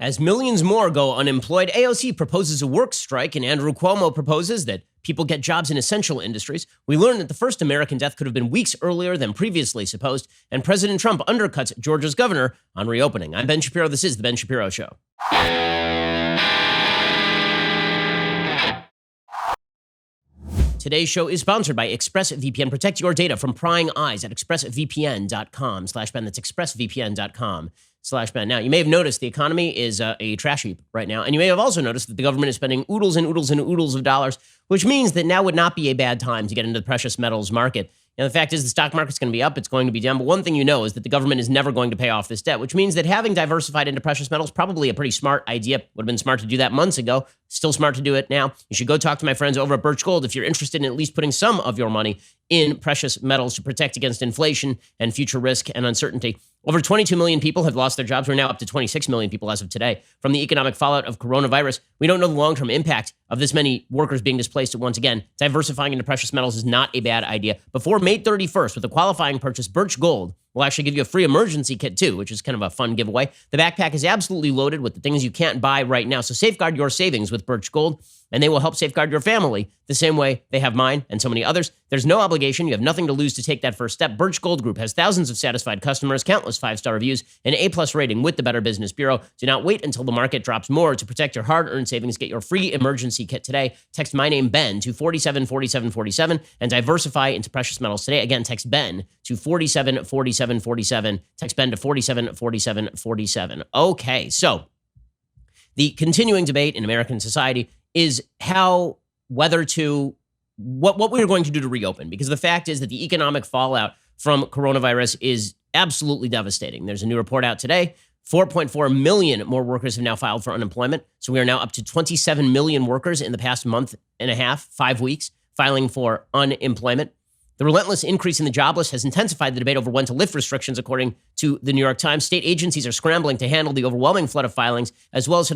As millions more go unemployed, AOC proposes a work strike, and Andrew Cuomo proposes that people get jobs in essential industries. We learned that the first American death could have been weeks earlier than previously supposed, and President Trump undercuts Georgia's governor on reopening. I'm Ben Shapiro. This is The Ben Shapiro Show. Today's show is sponsored by ExpressVPN. Protect your data from prying eyes at expressvpn.com/Ben. That's expressvpn.com/Ben. Now, you may have noticed the economy is a trash heap right now. And you may have also noticed that the government is spending oodles and oodles and oodles of dollars, which means that now would not be a bad time to get into the precious metals market. And the fact is the stock market's going to be up, it's going to be down. But one thing you know is that the government is never going to pay off this debt, which means that having diversified into precious metals probably a pretty smart idea. Would have been smart to do that months ago. Still smart to do it now. You should go talk to my friends over at Birch Gold if you're interested in at least putting some of your money in precious metals to protect against inflation and future risk and uncertainty. Over 22 million people have lost their jobs. We're now up to 26 million people as of today from the economic fallout of coronavirus. We don't know the long-term impact of this many workers being displaced once again. Diversifying into precious metals is not a bad idea. Before May 31st, with a qualifying purchase, Birch Gold will actually give you a free emergency kit too, which is kind of a fun giveaway. The backpack is absolutely loaded with the things you can't buy right now. So safeguard your savings with Birch Gold, and they will help safeguard your family the same way they have mine and so many others. There's no obligation. You have nothing to lose to take that first step. Birch Gold Group has thousands of satisfied customers, countless 5-star reviews, an A+ rating with the Better Business Bureau. Do not wait until the market drops more to protect your hard-earned savings. Get your free emergency kit today. Text my name, Ben, to 474747 and diversify into precious metals today. Again, text Ben to 474747. Text Ben to 474747. Okay, so the continuing debate in American society is what we're going to do to reopen, because the fact is that the economic fallout from coronavirus is absolutely devastating. There's a new report out today. 4.4 million more workers have now filed for unemployment. So we are now up to 27 million workers in the past month and a half, 5 weeks, filing for unemployment. The relentless increase in the jobless has intensified the debate over when to lift restrictions, according to the New York Times. State agencies are scrambling to handle the overwhelming flood of filings, as well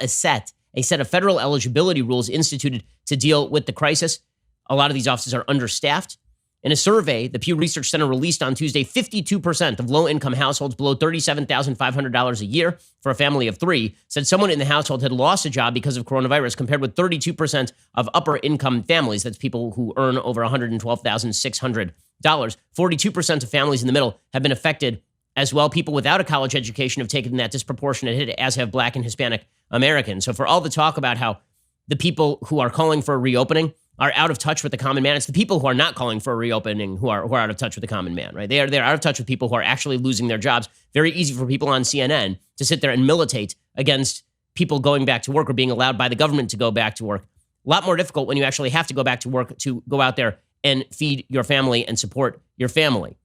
as set a set of federal eligibility rules instituted to deal with the crisis. A lot of these offices are understaffed. In a survey the Pew Research Center released on Tuesday, 52% of low-income households below $37,500 a year for a family of 3 said someone in the household had lost a job because of coronavirus, compared with 32% of upper-income families. That's people who earn over $112,600. 42% of families in the middle have been affected as well. People without a college education have taken that disproportionate hit, as have Black and Hispanic Americans. So for all the talk about how the people who are calling for a reopening are out of touch with the common man, it's the people who are not calling for a reopening who are out of touch with the common man, right? They're out of touch with people who are actually losing their jobs. Very easy for people on CNN to sit there and militate against people going back to work or being allowed by the government to go back to work. A lot more difficult when you actually have to go back to work to go out there and feed your family and support your family.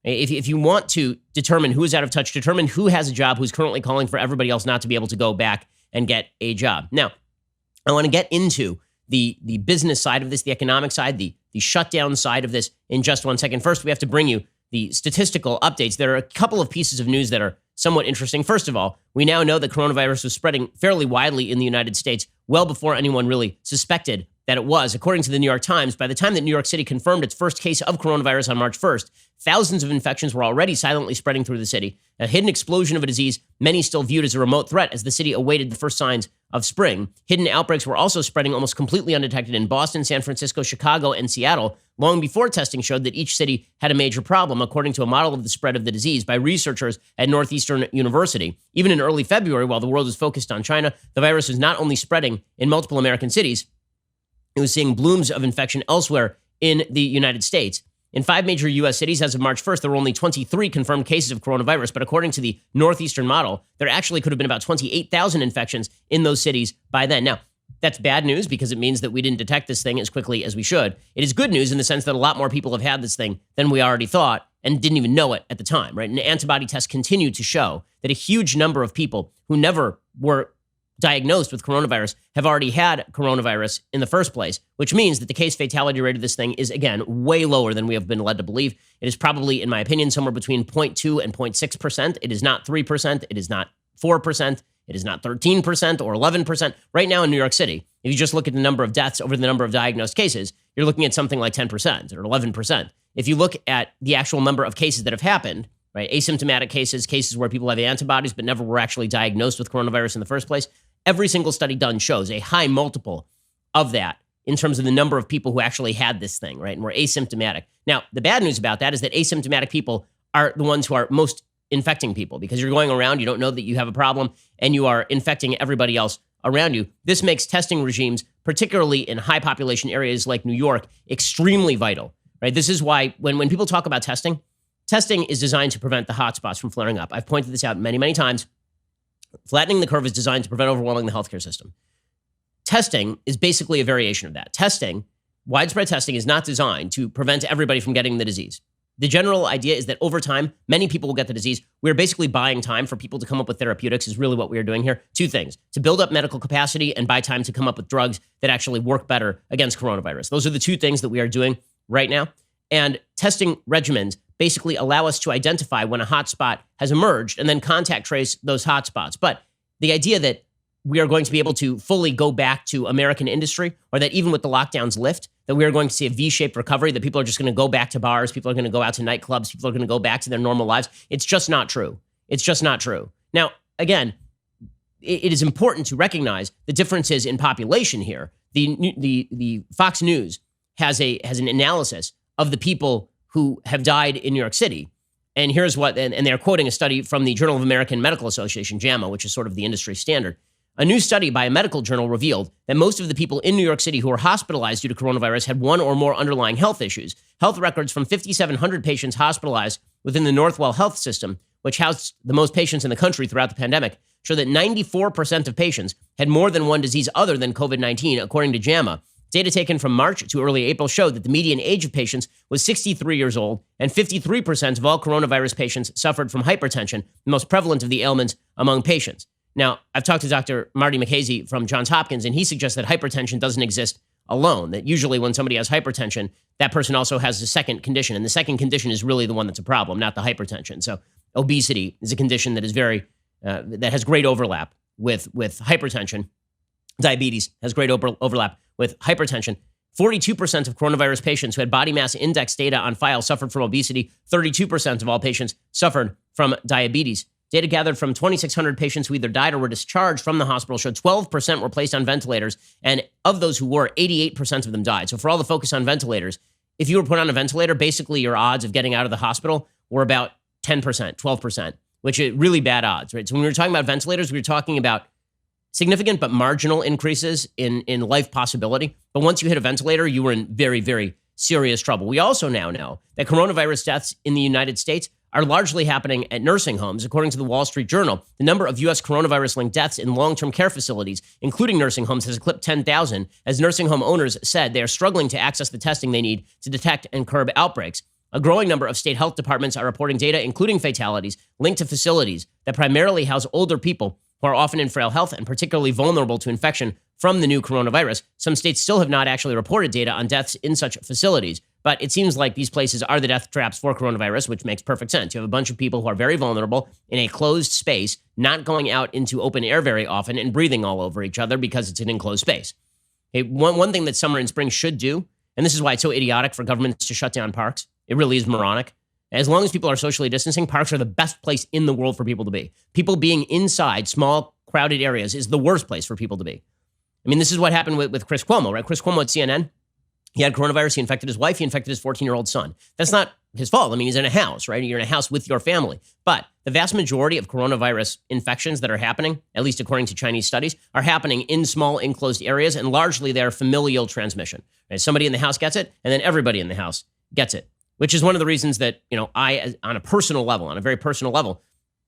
If you want to determine who is out of touch, determine who has a job, who's currently calling for everybody else not to be able to go back and get a job. Now, I want to get into the business side of this, the economic side, the shutdown side of this in just one second. First, we have to bring you the statistical updates. There are a couple of pieces of news that are somewhat interesting. First of all, we now know that coronavirus was spreading fairly widely in the United States well before anyone really suspected that it was. According to the New York Times, by the time that New York City confirmed its first case of coronavirus on March 1st, thousands of infections were already silently spreading through the city, a hidden explosion of a disease many still viewed as a remote threat as the city awaited the first signs of spring. Hidden outbreaks were also spreading almost completely undetected in Boston, San Francisco, Chicago, and Seattle, long before testing showed that each city had a major problem, according to a model of the spread of the disease by researchers at Northeastern University. Even in early February, while the world was focused on China, the virus was not only spreading in multiple American cities, it was seeing blooms of infection elsewhere in the United States. In 5 major U.S. cities, as of March 1st, there were only 23 confirmed cases of coronavirus. But according to the Northeastern model, there actually could have been about 28,000 infections in those cities by then. Now, that's bad news because it means that we didn't detect this thing as quickly as we should. It is good news in the sense that a lot more people have had this thing than we already thought and didn't even know it at the time, right? And antibody tests continue to show that a huge number of people who never were diagnosed with coronavirus have already had coronavirus in the first place, which means that the case fatality rate of this thing is, again, way lower than we have been led to believe. It is probably, in my opinion, somewhere between 0.2 and 0.6%. It is not 3%. It is not 4%. It is not 13% or 11%. Right now in New York City, if you just look at the number of deaths over the number of diagnosed cases, you're looking at something like 10% or 11%. If you look at the actual number of cases that have happened, right? Asymptomatic cases, cases where people have antibodies but never were actually diagnosed with coronavirus in the first place. Every single study done shows a high multiple of that in terms of the number of people who actually had this thing, right? And were asymptomatic. Now, the bad news about that is that asymptomatic people are the ones who are most infecting people because you're going around, you don't know that you have a problem, and you are infecting everybody else around you. This makes testing regimes, particularly in high population areas like New York, extremely vital, right? This is why when people talk about testing, testing is designed to prevent the hotspots from flaring up. I've pointed this out many, many times. Flattening the curve is designed to prevent overwhelming the healthcare system. Testing is basically a variation of that. Testing, widespread testing, is not designed to prevent everybody from getting the disease. The general idea is that over time, many people will get the disease. We're basically buying time for people to come up with therapeutics is really what we are doing here. Two things: to build up medical capacity and buy time to come up with drugs that actually work better against coronavirus. Those are the two things that we are doing right now. And testing regimens basically allow us to identify when a hotspot has emerged and then contact trace those hotspots. But the idea that we are going to be able to fully go back to American industry, or that even with the lockdowns lift, that we are going to see a V-shaped recovery, that people are just going to go back to bars, people are going to go out to nightclubs, people are going to go back to their normal lives. It's just not true. It's just not true. Now, again, it is important to recognize the differences in population here. The Fox News has an analysis of the people who have died in New York City. And here's what, and they're quoting a study from the Journal of American Medical Association, JAMA, which is sort of the industry standard. A new study by a medical journal revealed that most of the people in New York City who were hospitalized due to coronavirus had one or more underlying health issues. Health records from 5,700 patients hospitalized within the Northwell Health System, which housed the most patients in the country throughout the pandemic, show that 94% of patients had more than one disease other than COVID-19, according to JAMA. Data taken from March to early April showed that the median age of patients was 63 years old, and 53% of all coronavirus patients suffered from hypertension, the most prevalent of the ailments among patients. Now, I've talked to Dr. Marty McKasey from Johns Hopkins, and he suggests that hypertension doesn't exist alone, that usually when somebody has hypertension, that person also has a second condition, and the second condition is really the one that's a problem, not the hypertension. So obesity is a condition that is that has great overlap with hypertension. Diabetes has great overlap with hypertension. 42% of coronavirus patients who had body mass index data on file suffered from obesity. 32% of all patients suffered from diabetes. Data gathered from 2,600 patients who either died or were discharged from the hospital showed 12% were placed on ventilators. And of those who were, 88% of them died. So for all the focus on ventilators, if you were put on a ventilator, basically your odds of getting out of the hospital were about 10%, 12%, which is really bad odds, right? So when we were talking about ventilators, we were talking about significant but marginal increases in life possibility. But once you hit a ventilator, you were in very, very serious trouble. We also now know that coronavirus deaths in the United States are largely happening at nursing homes. According to the Wall Street Journal, the number of U.S. coronavirus-linked deaths in long-term care facilities, including nursing homes, has eclipsed 10,000, as nursing home owners said they are struggling to access the testing they need to detect and curb outbreaks. A growing number of state health departments are reporting data, including fatalities, linked to facilities that primarily house older people who are often in frail health and particularly vulnerable to infection from the new coronavirus. Some states still have not actually reported data on deaths in such facilities, but it seems like these places are the death traps for coronavirus, which makes perfect sense. You have a bunch of people who are very vulnerable in a closed space, not going out into open air very often and breathing all over each other because it's an enclosed space. Okay, one thing that summer and spring should do, and this is why it's so idiotic for governments to shut down parks. It really is moronic. As long as people are socially distancing, parks are the best place in the world for people to be. People being inside small, crowded areas is the worst place for people to be. I mean, this is what happened with Chris Cuomo, right? Chris Cuomo at CNN, he had coronavirus, he infected his wife, he infected his 14-year-old son. That's not his fault. I mean, he's in a house, right? You're in a house with your family. But the vast majority of coronavirus infections that are happening, at least according to Chinese studies, are happening in small enclosed areas, and largely they're familial transmission. Right? Somebody in the house gets it, and then everybody in the house gets it, which is one of the reasons that, I, on a personal level, on a very personal level,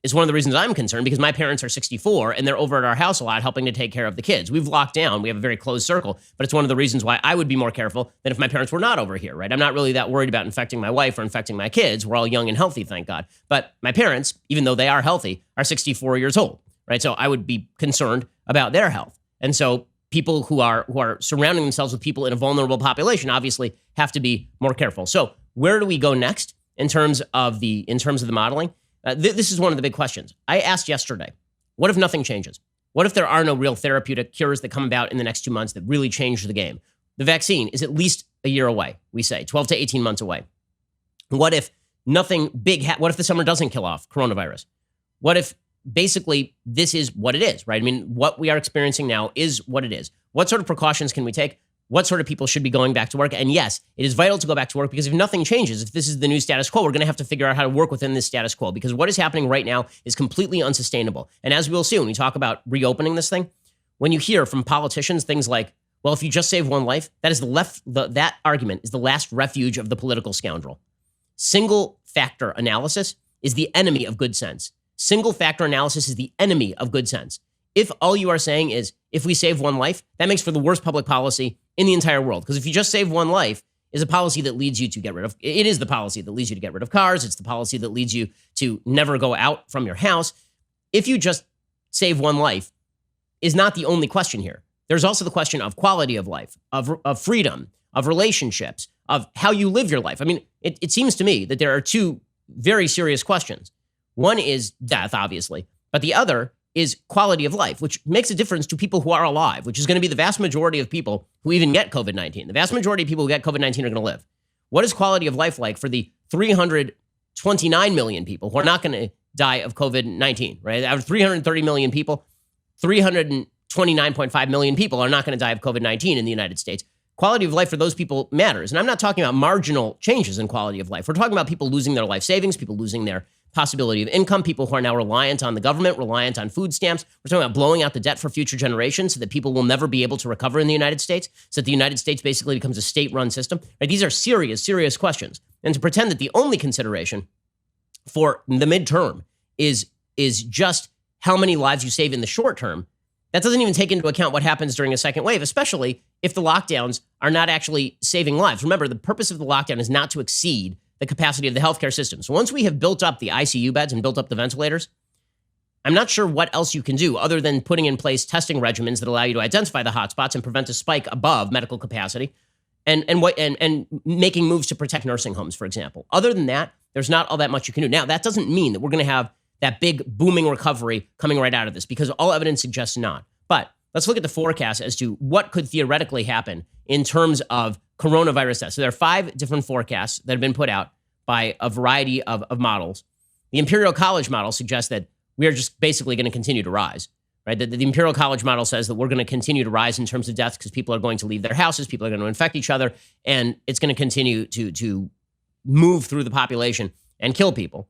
is one of the reasons I'm concerned, because my parents are 64 and they're over at our house a lot helping to take care of the kids. We've locked down. We have a very closed circle, but it's one of the reasons why I would be more careful than if my parents were not over here, right? I'm not really that worried about infecting my wife or infecting my kids. We're all young and healthy, thank God. But my parents, even though they are healthy, are 64 years old, right? So I would be concerned about their health. And so people who are surrounding themselves with people in a vulnerable population obviously have to be more careful. So where do we go next in terms of the modeling? This is one of the big questions. I asked yesterday, what if nothing changes? What if there are no real therapeutic cures that come about in the next 2 months that really change the game? The vaccine is at least a year away, we say, 12 to 18 months away. What if nothing big, what if the summer doesn't kill off coronavirus? What if basically this is what it is, right? I mean, what we are experiencing now is what it is. What sort of precautions can we take? What sort of people should be going back to work? And yes, it is vital to go back to work because if nothing changes, if this is the new status quo, we're going to have to figure out how to work within this status quo because what is happening right now is completely unsustainable. And as we'll see when we talk about reopening this thing, when you hear from politicians things like, well, if you just save one life, that is that argument is the last refuge of the political scoundrel. Single factor analysis is the enemy of good sense. Single factor analysis is the enemy of good sense. If all you are saying is, if we save one life, that makes for the worst public policy in the entire world. Because if you just save one life is a policy that leads you to get rid of, it is the policy that leads you to get rid of cars. It's the policy that leads you to never go out from your house. If you just save one life is not the only question here. There's also the question of quality of life, of freedom, of relationships, of how you live your life. I mean, it seems to me that there are two very serious questions. One is death, obviously, but the other is quality of life, which makes a difference to people who are alive, which is going to be the vast majority of people who even get COVID-19. The vast majority of people who get COVID-19 are going to live. What is quality of life like for the 329 million people who are not going to die of COVID-19, right? Out of 330 million people, 329.5 million people are not going to die of COVID-19 in the United States. Quality of life for those people matters. And I'm not talking about marginal changes in quality of life. We're talking about people losing their life savings, people losing their possibility of income, people who are now reliant on the government, reliant on food stamps. We're talking about blowing out the debt for future generations so that people will never be able to recover in the United States, so that the United States basically becomes a state-run system. Right? These are serious, serious questions. And to pretend that the only consideration for the midterm is just how many lives you save in the short term, that doesn't even take into account what happens during a second wave, especially if the lockdowns are not actually saving lives. Remember, the purpose of the lockdown is not to exceed the capacity of the healthcare system. So once we have built up the ICU beds and built up the ventilators, I'm not sure what else you can do other than putting in place testing regimens that allow you to identify the hotspots and prevent a spike above medical capacity and making moves to protect nursing homes, for example. Other than that, there's not all that much you can do. Now, that doesn't mean that we're going to have that big booming recovery coming right out of this because all evidence suggests not. But let's look at the forecast as to what could theoretically happen in terms of coronavirus deaths. So there are 5 different forecasts that have been put out by a variety of models. The Imperial College model suggests that we are just basically going to continue to rise, right? The Imperial College model says that we're going to continue to rise in terms of deaths because people are going to leave their houses, people are going to infect each other, and it's going to continue to move through the population and kill people.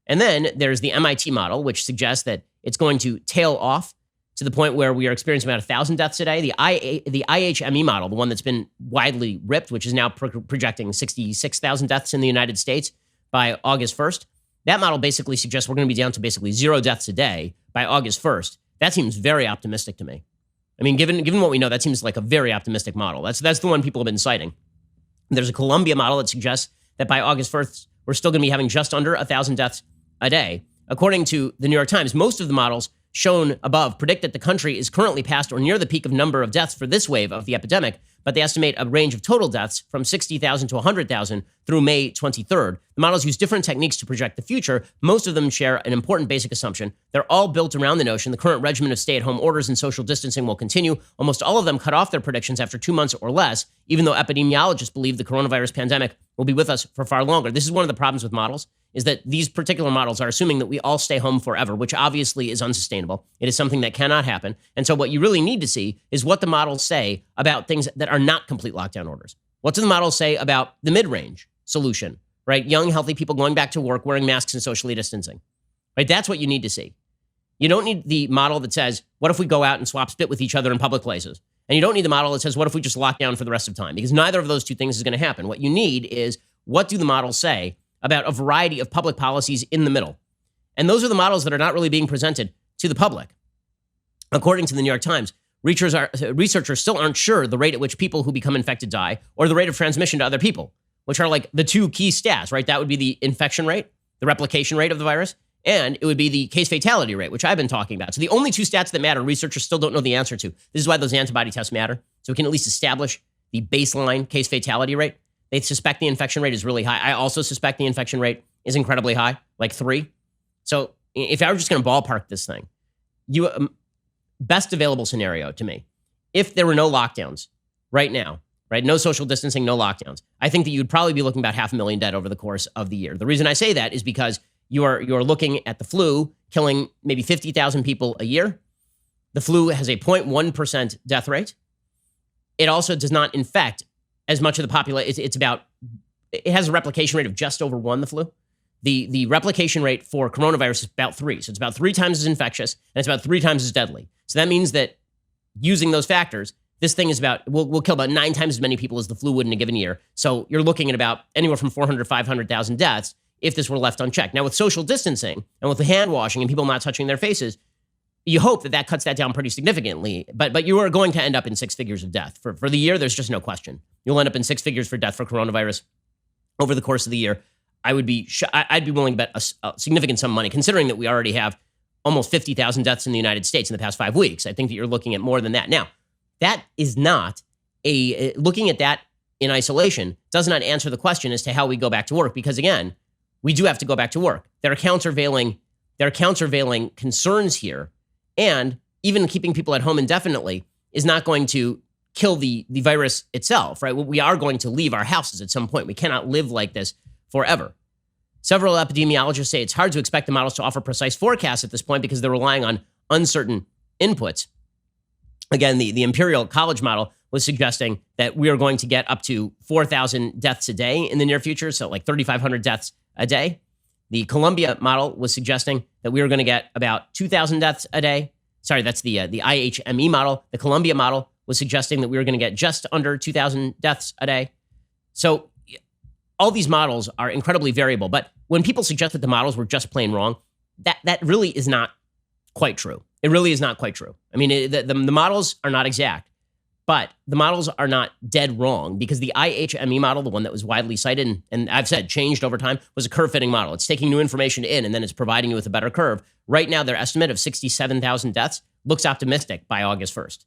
And then there's the MIT model, which suggests that it's going to tail off to the point where we are experiencing about 1,000 deaths a day. The IHME model, the one that's been widely ripped, which is now projecting 66,000 deaths in the United States by August 1st, that model basically suggests we're going to be down to basically 0 deaths a day by August 1st. That seems very optimistic to me. I mean, given what we know, that seems like a very optimistic model. That's the one people have been citing. There's a Columbia model that suggests that by August 1st, we're still going to be having just under 1,000 deaths a day. According to the New York Times, most of the models shown above predict that the country is currently past or near the peak of number of deaths for this wave of the epidemic, but they estimate a range of total deaths from 60,000 to 100,000 through May 23rd. The models use different techniques to project the future. Most of them share an important basic assumption. They're all built around the notion the current regimen of stay-at-home orders and social distancing will continue. Almost all of them cut off their predictions after 2 months or less, even though epidemiologists believe the coronavirus pandemic will be with us for far longer. This is one of the problems with models, is that these particular models are assuming that we all stay home forever, which obviously is unsustainable. It is something that cannot happen. And so what you really need to see is what the models say about things that are not complete lockdown orders. What do the models say about the mid-range solution, right? Young, healthy people going back to work, wearing masks and socially distancing, right? That's what you need to see. You don't need the model that says, what if we go out and swap spit with each other in public places? And you don't need the model that says, what if we just lock down for the rest of time? Because neither of those two things is going to happen. What you need is, what do the models say about a variety of public policies in the middle? And those are the models that are not really being presented to the public. According to the New York Times, researchers still aren't sure the rate at which people who become infected die or the rate of transmission to other people, which are like the 2 key stats, right? That would be the infection rate, the replication rate of the virus, and it would be the case fatality rate, which I've been talking about. So the only 2 stats that matter, researchers still don't know the answer to. This is why those antibody tests matter. So we can at least establish the baseline case fatality rate. They suspect the infection rate is really high. I also suspect the infection rate is incredibly high, like 3. So if I were just going to ballpark this thing, best available scenario to me, if there were no lockdowns right now, right? No social distancing, no lockdowns. I think that you'd probably be looking about 500,000 dead over the course of the year. The reason I say that is because you're looking at the flu killing maybe 50,000 people a year. The flu has a 0.1% death rate. It also does not infect as much of the population. It has a replication rate of just over 1, the flu. The replication rate for coronavirus is about 3. So it's about 3 times as infectious, and it's about 3 times as deadly. So that means that using those factors, this thing is will kill about 9 times as many people as the flu would in a given year. So you're looking at about anywhere from 400 to 500,000 deaths if this were left unchecked. Now, with social distancing and with the hand washing and people not touching their faces, you hope that cuts that down pretty significantly. But you are going to end up in 6 figures of death. For the year, there's just no question. You'll end up in 6 figures for death for coronavirus over the course of the year. I'd be willing to bet a significant sum of money, considering that we already have almost 50,000 deaths in the United States in the past 5 weeks. I think that you're looking at more than that. Now, that is not looking at that in isolation does not answer the question as to how we go back to work, because again, we do have to go back to work. There are countervailing concerns here, and even keeping people at home indefinitely is not going to kill the virus itself, right? We are going to leave our houses at some point. We cannot live like this forever. Several epidemiologists say it's hard to expect the models to offer precise forecasts at this point because they're relying on uncertain inputs. Again, the Imperial College model was suggesting that we are going to get up to 4,000 deaths a day in the near future, so like 3,500 deaths a day. The Columbia model was suggesting that we were going to get about 2,000 deaths a day. Sorry, that's the IHME model. The Columbia model was suggesting that we were going to get just under 2,000 deaths a day. So all these models are incredibly variable, but when people suggest that the models were just plain wrong, that really is not quite true. It really is not quite true. I mean, the models are not exact, but the models are not dead wrong, because the IHME model, the one that was widely cited and I've said changed over time, was a curve-fitting model. It's taking new information in and then it's providing you with a better curve. Right now, their estimate of 67,000 deaths looks optimistic by August 1st.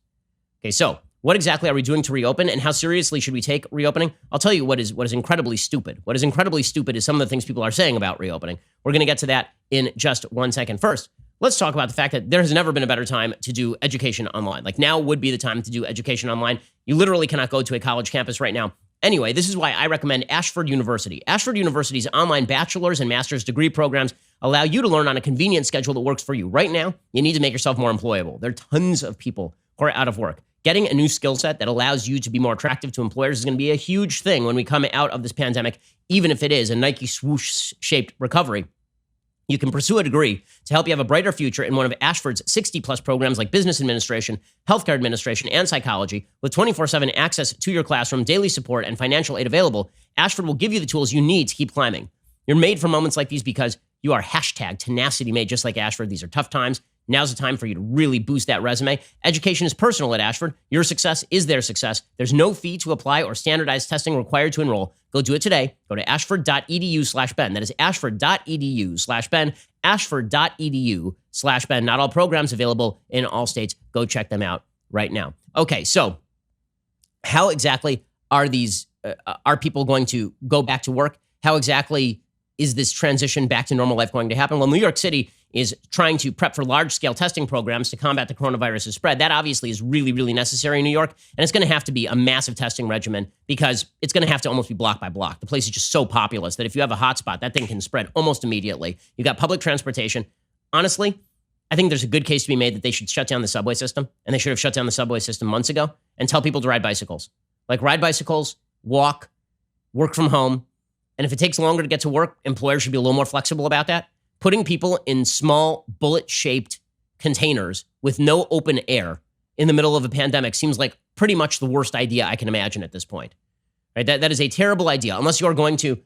Okay, so what exactly are we doing to reopen, and how seriously should we take reopening? I'll tell you what is incredibly stupid. What is incredibly stupid is some of the things people are saying about reopening. We're going to get to that in just 1 second. First, let's talk about the fact that there has never been a better time to do education online. Like, now would be the time to do education online. You literally cannot go to a college campus right now. Anyway, this is why I recommend Ashford University. Ashford University's online bachelor's and master's degree programs allow you to learn on a convenient schedule that works for you. Right now, you need to make yourself more employable. There are tons of people who are out of work. Getting a new skill set that allows you to be more attractive to employers is going to be a huge thing when we come out of this pandemic, even if it is a Nike swoosh-shaped recovery. You can pursue a degree to help you have a brighter future in one of Ashford's 60-plus programs like business administration, healthcare administration, and psychology. With 24/7 access to your classroom, daily support, and financial aid available, Ashford will give you the tools you need to keep climbing. You're made for moments like these because you are #tenacity made, just like Ashford. These are tough times. Now's the time for you to really boost that resume. Education is personal at Ashford. Your success is their success. There's no fee to apply or standardized testing required to enroll. Go do it today. Go to ashford.edu/Ben. That is ashford.edu/Ben. Ashford.edu/Ben. Not all programs available in all states. Go check them out right now. Okay, so how exactly are people going to go back to work? How exactly is this transition back to normal life going to happen? Well, New York City is trying to prep for large-scale testing programs to combat the coronavirus's spread. That obviously is really, really necessary in New York, and it's going to have to be a massive testing regimen because it's going to have to almost be block by block. The place is just so populous that if you have a hotspot, that thing can spread almost immediately. You got public transportation. Honestly, I think there's a good case to be made that they should shut down the subway system, and they should have shut down the subway system months ago, and tell people to ride bicycles. Like, ride bicycles, walk, work from home, and if it takes longer to get to work, employers should be a little more flexible about that. Putting people in small bullet-shaped containers with no open air in the middle of a pandemic seems like pretty much the worst idea I can imagine at this point. Right? That is a terrible idea, unless you are going to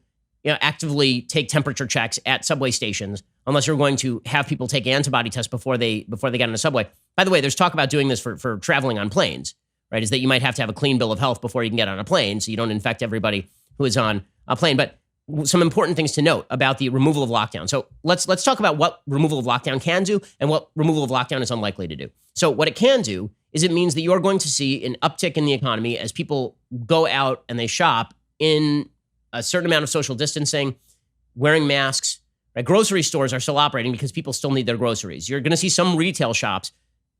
actively take temperature checks at subway stations, unless you're going to have people take antibody tests before they get on a subway. By the way, there's talk about doing this for traveling on planes, right? Is that you might have to have a clean bill of health before you can get on a plane so you don't infect everybody who is on a plane. But some important things to note about the removal of lockdown. So let's talk about what removal of lockdown can do and what removal of lockdown is unlikely to do. So what it can do is it means that you are going to see an uptick in the economy as people go out and they shop in a certain amount of social distancing, wearing masks. Right? Grocery stores are still operating because people still need their groceries. You're going to see some retail shops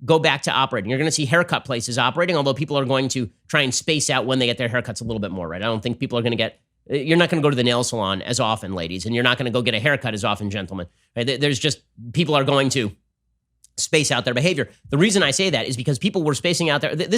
go back to operating. You're going to see haircut places operating, although people are going to try and space out when they get their haircuts a little bit more, right? I don't think people are going to you're not going to go to the nail salon as often, ladies, and you're not going to go get a haircut as often, gentlemen. Right? There's just, people are going to space out their behavior. The reason I say that is because people were spacing out there. I'm going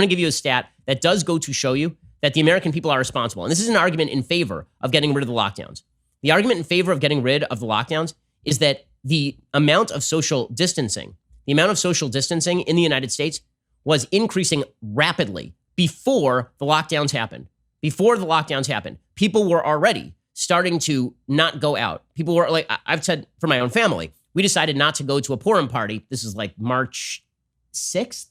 to give you a stat that does go to show you that the American people are responsible. And this is an argument in favor of getting rid of the lockdowns. The argument in favor of getting rid of the lockdowns is that the amount of social distancing in the United States was increasing rapidly before the lockdowns happened. Before the lockdowns happened, people were already starting to not go out. People were like, I've said for my own family, we decided not to go to a Purim party. This is like March 6th,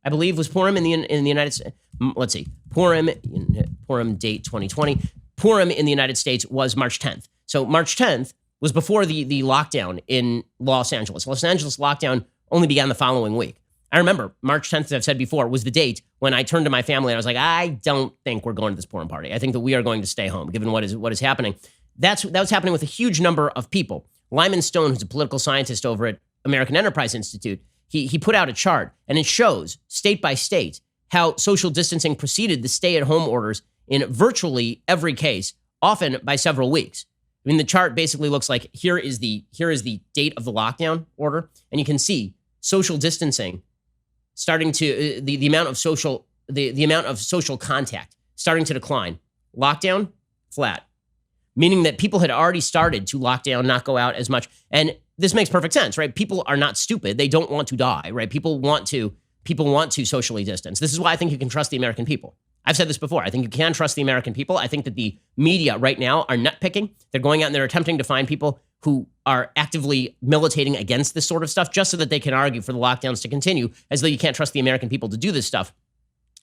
I believe, was Purim in the United States. Let's see, Purim date 2020. Purim in the United States was March 10th. So March 10th was before the lockdown in Los Angeles. Los Angeles lockdown only began the following week. I remember March 10th, as I've said before, was the date when I turned to my family and I was like, I don't think we're going to this Purim party. I think that we are going to stay home, given what is happening. That was happening with a huge number of people. Lyman Stone, who's a political scientist over at American Enterprise Institute, he put out a chart, and it shows state by state how social distancing preceded the stay-at-home orders in virtually every case, often by several weeks. I mean, the chart basically looks like here is the date of the lockdown order, and you can see social distancing starting to the amount of social contact starting to decline. Lockdown, flat, meaning that people had already started to lock down, not go out as much. And this makes perfect sense, right? People are not stupid. They don't want to die, right? People want to socially distance. This is why I think you can trust the American people. I've said this before. I think you can trust the American people. I think that the media right now are nitpicking. They're going out and they're attempting to find people who are actively militating against this sort of stuff just so that they can argue for the lockdowns to continue, as though you can't trust the American people to do this stuff.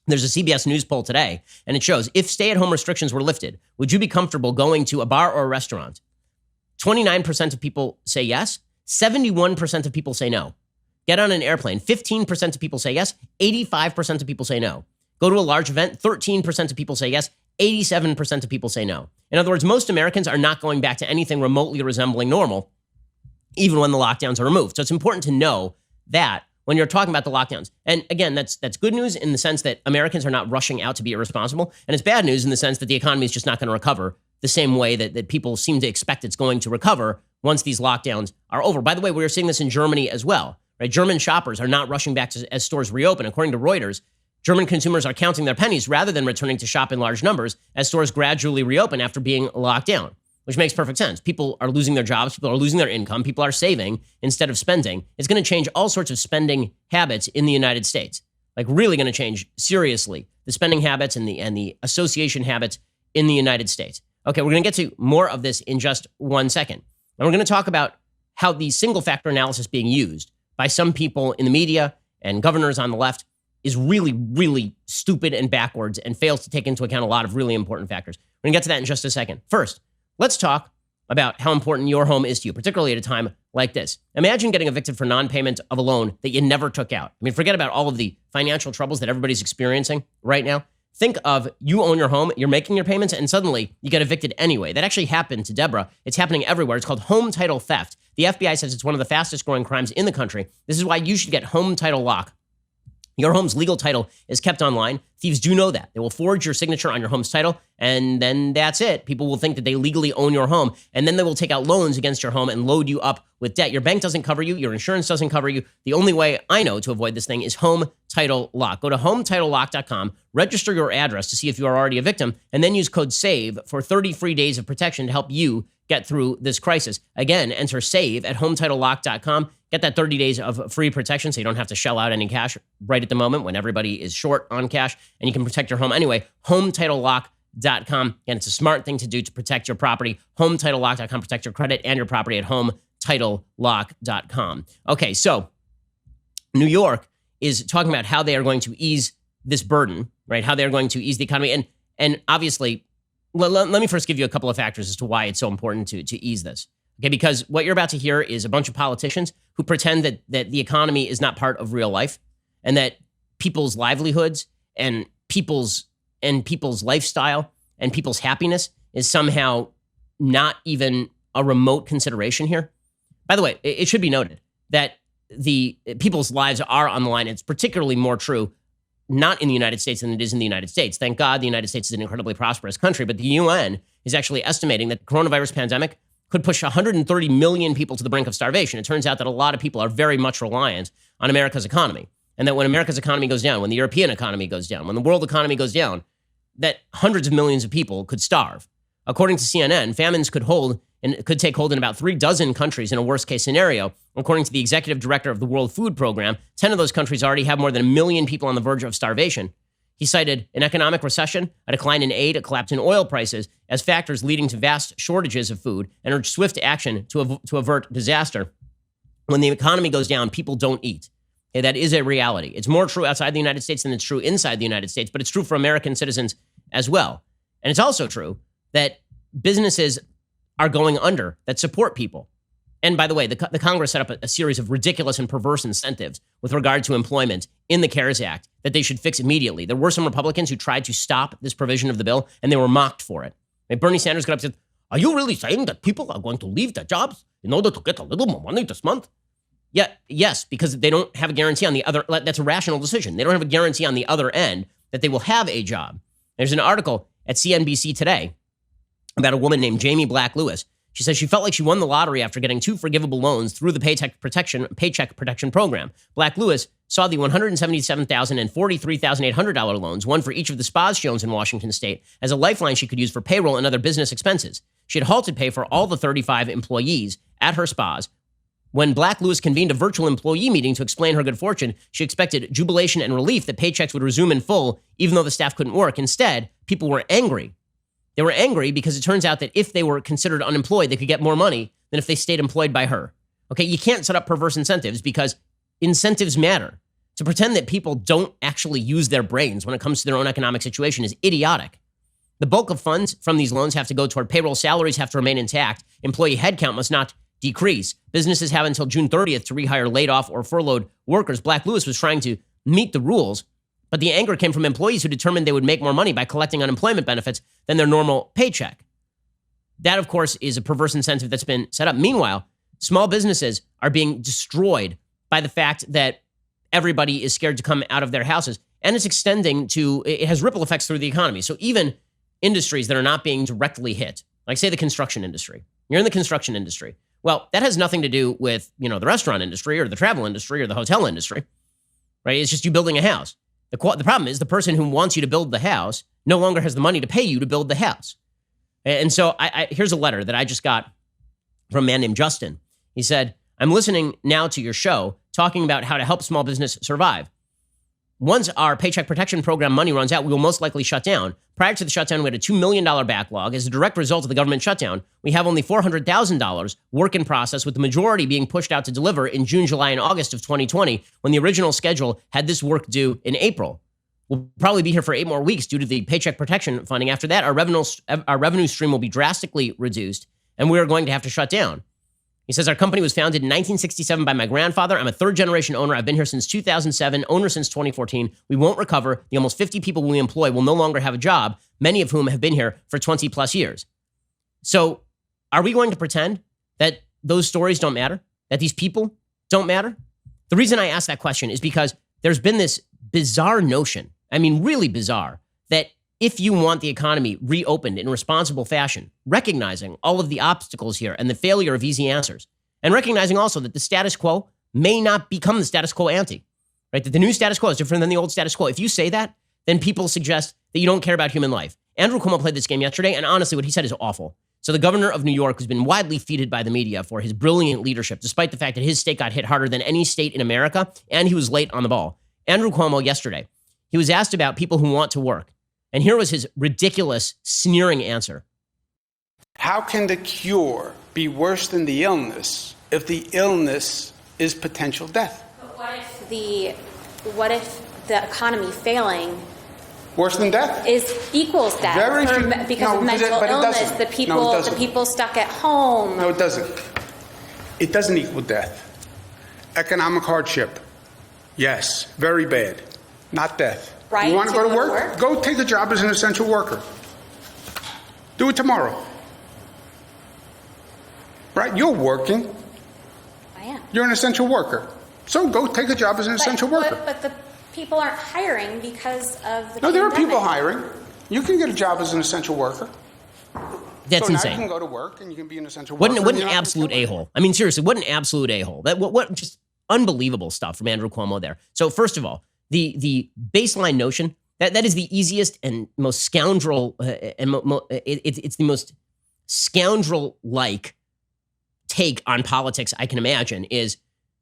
There's a CBS News poll today, and it shows, if stay-at-home restrictions were lifted, would you be comfortable going to a bar or a restaurant? 29% of people say yes. 71% of people say no. Get on an airplane. 15% of people say yes. 85% of people say no. Go to a large event. 13% of people say yes. 87% of people say no. In other words, most Americans are not going back to anything remotely resembling normal, even when the lockdowns are removed. So it's important to know that when you're talking about the lockdowns. And again, that's good news in the sense that Americans are not rushing out to be irresponsible. And it's bad news in the sense that the economy is just not going to recover the same way that people seem to expect it's going to recover once these lockdowns are over. By the way, we're seeing this in Germany as well, right? German shoppers are not rushing back as stores reopen. According to Reuters, German consumers are counting their pennies rather than returning to shop in large numbers as stores gradually reopen after being locked down, which makes perfect sense. People are losing their jobs. People are losing their income. People are saving instead of spending. It's going to change all sorts of spending habits in the United States, like really going to change seriously the spending habits and the association habits in the United States. Okay, we're going to get to more of this in just 1 second. And we're going to talk about how the single factor analysis being used by some people in the media and governors on the left is really, really stupid and backwards and fails to take into account a lot of really important factors. We're going to get to that in just a second. First, let's talk about how important your home is to you, particularly at a time like this. Imagine getting evicted for non-payment of a loan that you never took out. I mean, forget about all of the financial troubles that everybody's experiencing right now. Think of you own your home, you're making your payments, and suddenly you get evicted anyway. That actually happened to Deborah. It's happening everywhere. It's called home title theft. The FBI says it's one of the fastest growing crimes in the country. This is why you should get Home Title Lock. Your home's legal title is kept online. Thieves do know that. They will forge your signature on your home's title, and then that's it. People will think that they legally own your home, and then they will take out loans against your home and load you up with debt. Your bank doesn't cover you. Your insurance doesn't cover you. The only way I know to avoid this thing is Home Title Lock. Go to HometitleLock.com, register your address to see if you are already a victim, and then use code SAVE for 30 free days of protection to help you get through this crisis. Again, enter SAVE at HometitleLock.com. Get that 30 days of free protection so you don't have to shell out any cash right at the moment when everybody is short on cash, and you can protect your home anyway. HometitleLock.com. And it's a smart thing to do to protect your property. HometitleLock.com. Protect your credit and your property at HometitleLock.com. Okay, so New York is talking about how they are going to ease this burden, right? How they're going to ease the economy. And obviously, let me first give you a couple of factors as to why it's so important to ease this. Okay, because what you're about to hear is a bunch of politicians who pretend that the economy is not part of real life, and that people's livelihoods and people's lifestyle and people's happiness is somehow not even a remote consideration here. By the way, it should be noted that the people's lives are on the line. It's particularly more true not in the United States than it is in the United States. Thank God the United States is an incredibly prosperous country, but the UN is actually estimating that the coronavirus pandemic could push 130 million people to the brink of starvation. It turns out that a lot of people are very much reliant on America's economy, and that when America's economy goes down, when the European economy goes down, when the world economy goes down, that hundreds of millions of people could starve. According to CNN, famines could take hold in about 36 countries in a worst-case scenario. According to the executive director of the World Food Program, 10 of those countries already have more than 1 million people on the verge of starvation. He cited an economic recession, a decline in aid, a collapse in oil prices as factors leading to vast shortages of food, and urged swift action to avert disaster. When the economy goes down, people don't eat. Okay, that is a reality. It's more true outside the United States than it's true inside the United States, but it's true for American citizens as well. And it's also true that businesses are going under that support people. And by the way, the Congress set up a series of ridiculous and perverse incentives with regard to employment in the CARES Act that they should fix immediately. There were some Republicans who tried to stop this provision of the bill, and they were mocked for it. And Bernie Sanders got up and said, "Are you really saying that people are going to leave their jobs in order to get a little more money this month?" Yeah, yes, because they don't have a guarantee on the other. That's a rational decision. They don't have a guarantee on the other end that they will have a job. There's an article at CNBC today about a woman named Jamie Black Lewis. She says she felt like she won the lottery after getting 2 forgivable loans through the Paycheck Protection Program. Black Lewis saw the $177,000 and $43,800 loans, one for each of the spas she owns in Washington state, as a lifeline she could use for payroll and other business expenses. She had halted pay for all the 35 employees at her spas. When Black Lewis convened a virtual employee meeting to explain her good fortune, she expected jubilation and relief that paychecks would resume in full, even though the staff couldn't work. Instead, people were angry. They were angry because it turns out that if they were considered unemployed, they could get more money than if they stayed employed by her. Okay, you can't set up perverse incentives because incentives matter. To pretend that people don't actually use their brains when it comes to their own economic situation is idiotic. The bulk of funds from these loans have to go toward payroll. Salaries have to remain intact. Employee headcount must not decrease. Businesses have until June 30th to rehire laid off or furloughed workers. Black Lewis was trying to meet the rules, but the anger came from employees who determined they would make more money by collecting unemployment benefits than their normal paycheck. That, of course, is a perverse incentive that's been set up. Meanwhile, small businesses are being destroyed by the fact that everybody is scared to come out of their houses. And it's it has ripple effects through the economy. So even industries that are not being directly hit, like say the construction industry. You're in the construction industry. Well, that has nothing to do with, the restaurant industry or the travel industry or the hotel industry, right? It's just you building a house. The problem is the person who wants you to build the house no longer has the money to pay you to build the house. And so here's a letter that I just got from a man named Justin. He said, "I'm listening now to your show talking about how to help small business survive. Once our Paycheck Protection Program money runs out, we will most likely shut down. Prior to the shutdown, we had a $2 million backlog. As a direct result of the government shutdown, we have only $400,000 work in process, with the majority being pushed out to deliver in June, July, and August of 2020, when the original schedule had this work due in April. We'll probably be here for 8 more weeks due to the Paycheck Protection funding. After that, our revenue stream will be drastically reduced, and we are going to have to shut down." He says, "Our company was founded in 1967 by my grandfather. I'm a third-generation owner. I've been here since 2007, owner since 2014. We won't recover. The almost 50 people we employ will no longer have a job, many of whom have been here for 20-plus years." So are we going to pretend that those stories don't matter, that these people don't matter? The reason I ask that question is because there's been this bizarre notion, really bizarre, that if you want the economy reopened in a responsible fashion, recognizing all of the obstacles here and the failure of easy answers, and recognizing also that the status quo may not become the status quo ante, right? That the new status quo is different than the old status quo. If you say that, then people suggest that you don't care about human life. Andrew Cuomo played this game yesterday, and honestly, what he said is awful. So the governor of New York, who's been widely feted by the media for his brilliant leadership, despite the fact that his state got hit harder than any state in America, and he was late on the ball. Andrew Cuomo yesterday, he was asked about people who want to work. And here was his ridiculous, sneering answer. How can the cure be worse than the illness if the illness is potential death? But what if the economy failing worse than death equals death because of mental illness? The people stuck at home. No, it doesn't. It doesn't equal death. Economic hardship, yes, very bad. Not death. Right? You want to go to work? Go take a job as an essential worker. Do it tomorrow. Right? You're working. I am. You're an essential worker. So go take a job as an essential worker. But the people aren't hiring because of the No, there are pandemic. people hiring. You can get a job as an essential worker. That's so insane. Now you can go to work and you can be an essential worker. What an absolute a-hole. I mean, seriously, what an absolute a-hole. What just unbelievable stuff from Andrew Cuomo there. So first of all, the baseline notion that is the easiest and most scoundrel it's the most scoundrel-like take on politics I can imagine is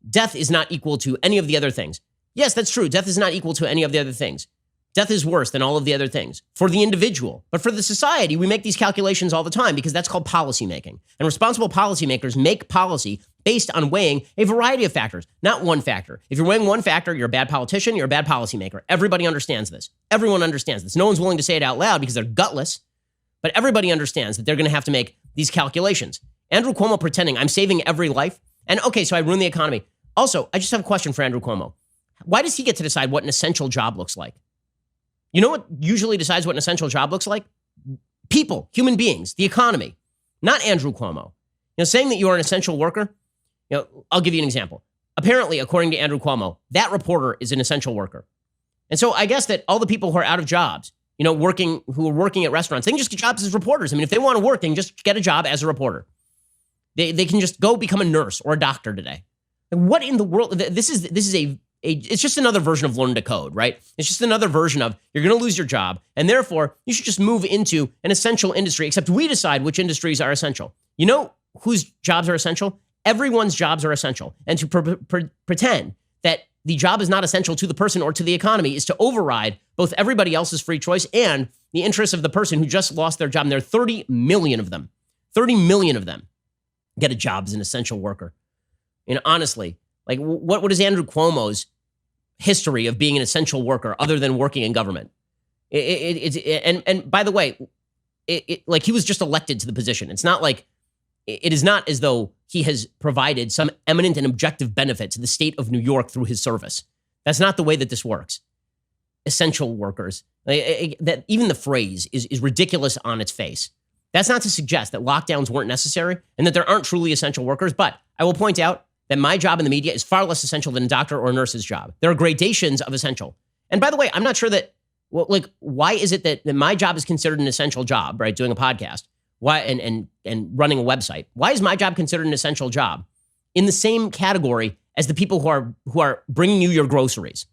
death is not equal to any of the other things. Yes, that's true. Death is not equal to any of the other things. Death is worse than all of the other things for the individual. But for the society, we make these calculations all the time because that's called policymaking. And responsible policymakers make policy based on weighing a variety of factors, not one factor. If you're weighing one factor, you're a bad politician, you're a bad policymaker. Everybody understands this. Everyone understands this. No one's willing to say it out loud because they're gutless, but everybody understands that they're going to have to make these calculations. Andrew Cuomo pretending I'm saving every life. And okay, so I ruined the economy. Also, I just have a question for Andrew Cuomo. Why does he get to decide what an essential job looks like? You know what usually decides what an essential job looks like? People, human beings, the economy, not Andrew Cuomo. Saying that you are an essential worker, I'll give you an example. Apparently, according to Andrew Cuomo, that reporter is an essential worker. And so I guess that all the people who are out of jobs, who are working at restaurants, they can just get jobs as reporters. I mean, if they want to work, they can just get a job as a reporter. They can just go become a nurse or a doctor today. What in the world? This is it's just another version of learn to code, right? It's just another version of you're going to lose your job, and therefore you should just move into an essential industry, except we decide which industries are essential. You know whose jobs are essential? Everyone's jobs are essential. And to pretend that the job is not essential to the person or to the economy is to override both everybody else's free choice and the interests of the person who just lost their job. And there are 30 million of them. 30 million of them get a job as an essential worker. And honestly, like what is Andrew Cuomo's history of being an essential worker other than working in government? And by the way, like he was just elected to the position. It's not like it is not as though he has provided some eminent and objective benefit to the state of New York through his service. That's not the way that this works. Essential workers, that even the phrase is ridiculous on its face. That's not to suggest that lockdowns weren't necessary and that there aren't truly essential workers. But I will point out that my job in the media is far less essential than a doctor or a nurse's job. There are gradations of essential. And by the way, I'm not sure that, why is it that my job is considered an essential job, right? Doing a podcast, why and running a website. Why is my job considered an essential job in the same category as the people who are bringing you your groceries?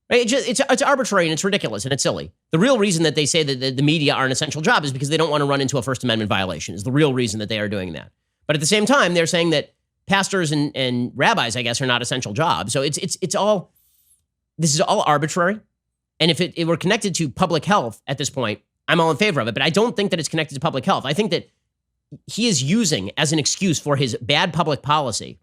Right? It's arbitrary and it's ridiculous and it's silly. The real reason that they say that the media are an essential job is because they don't want to run into a First Amendment violation. Is the real reason that they are doing that. But at the same time, they're saying that pastors and rabbis, I guess, are not essential jobs. So this is all arbitrary. And if it were connected to public health at this point, I'm all in favor of it. But I don't think that it's connected to public health. I think that he is using as an excuse for his bad public policy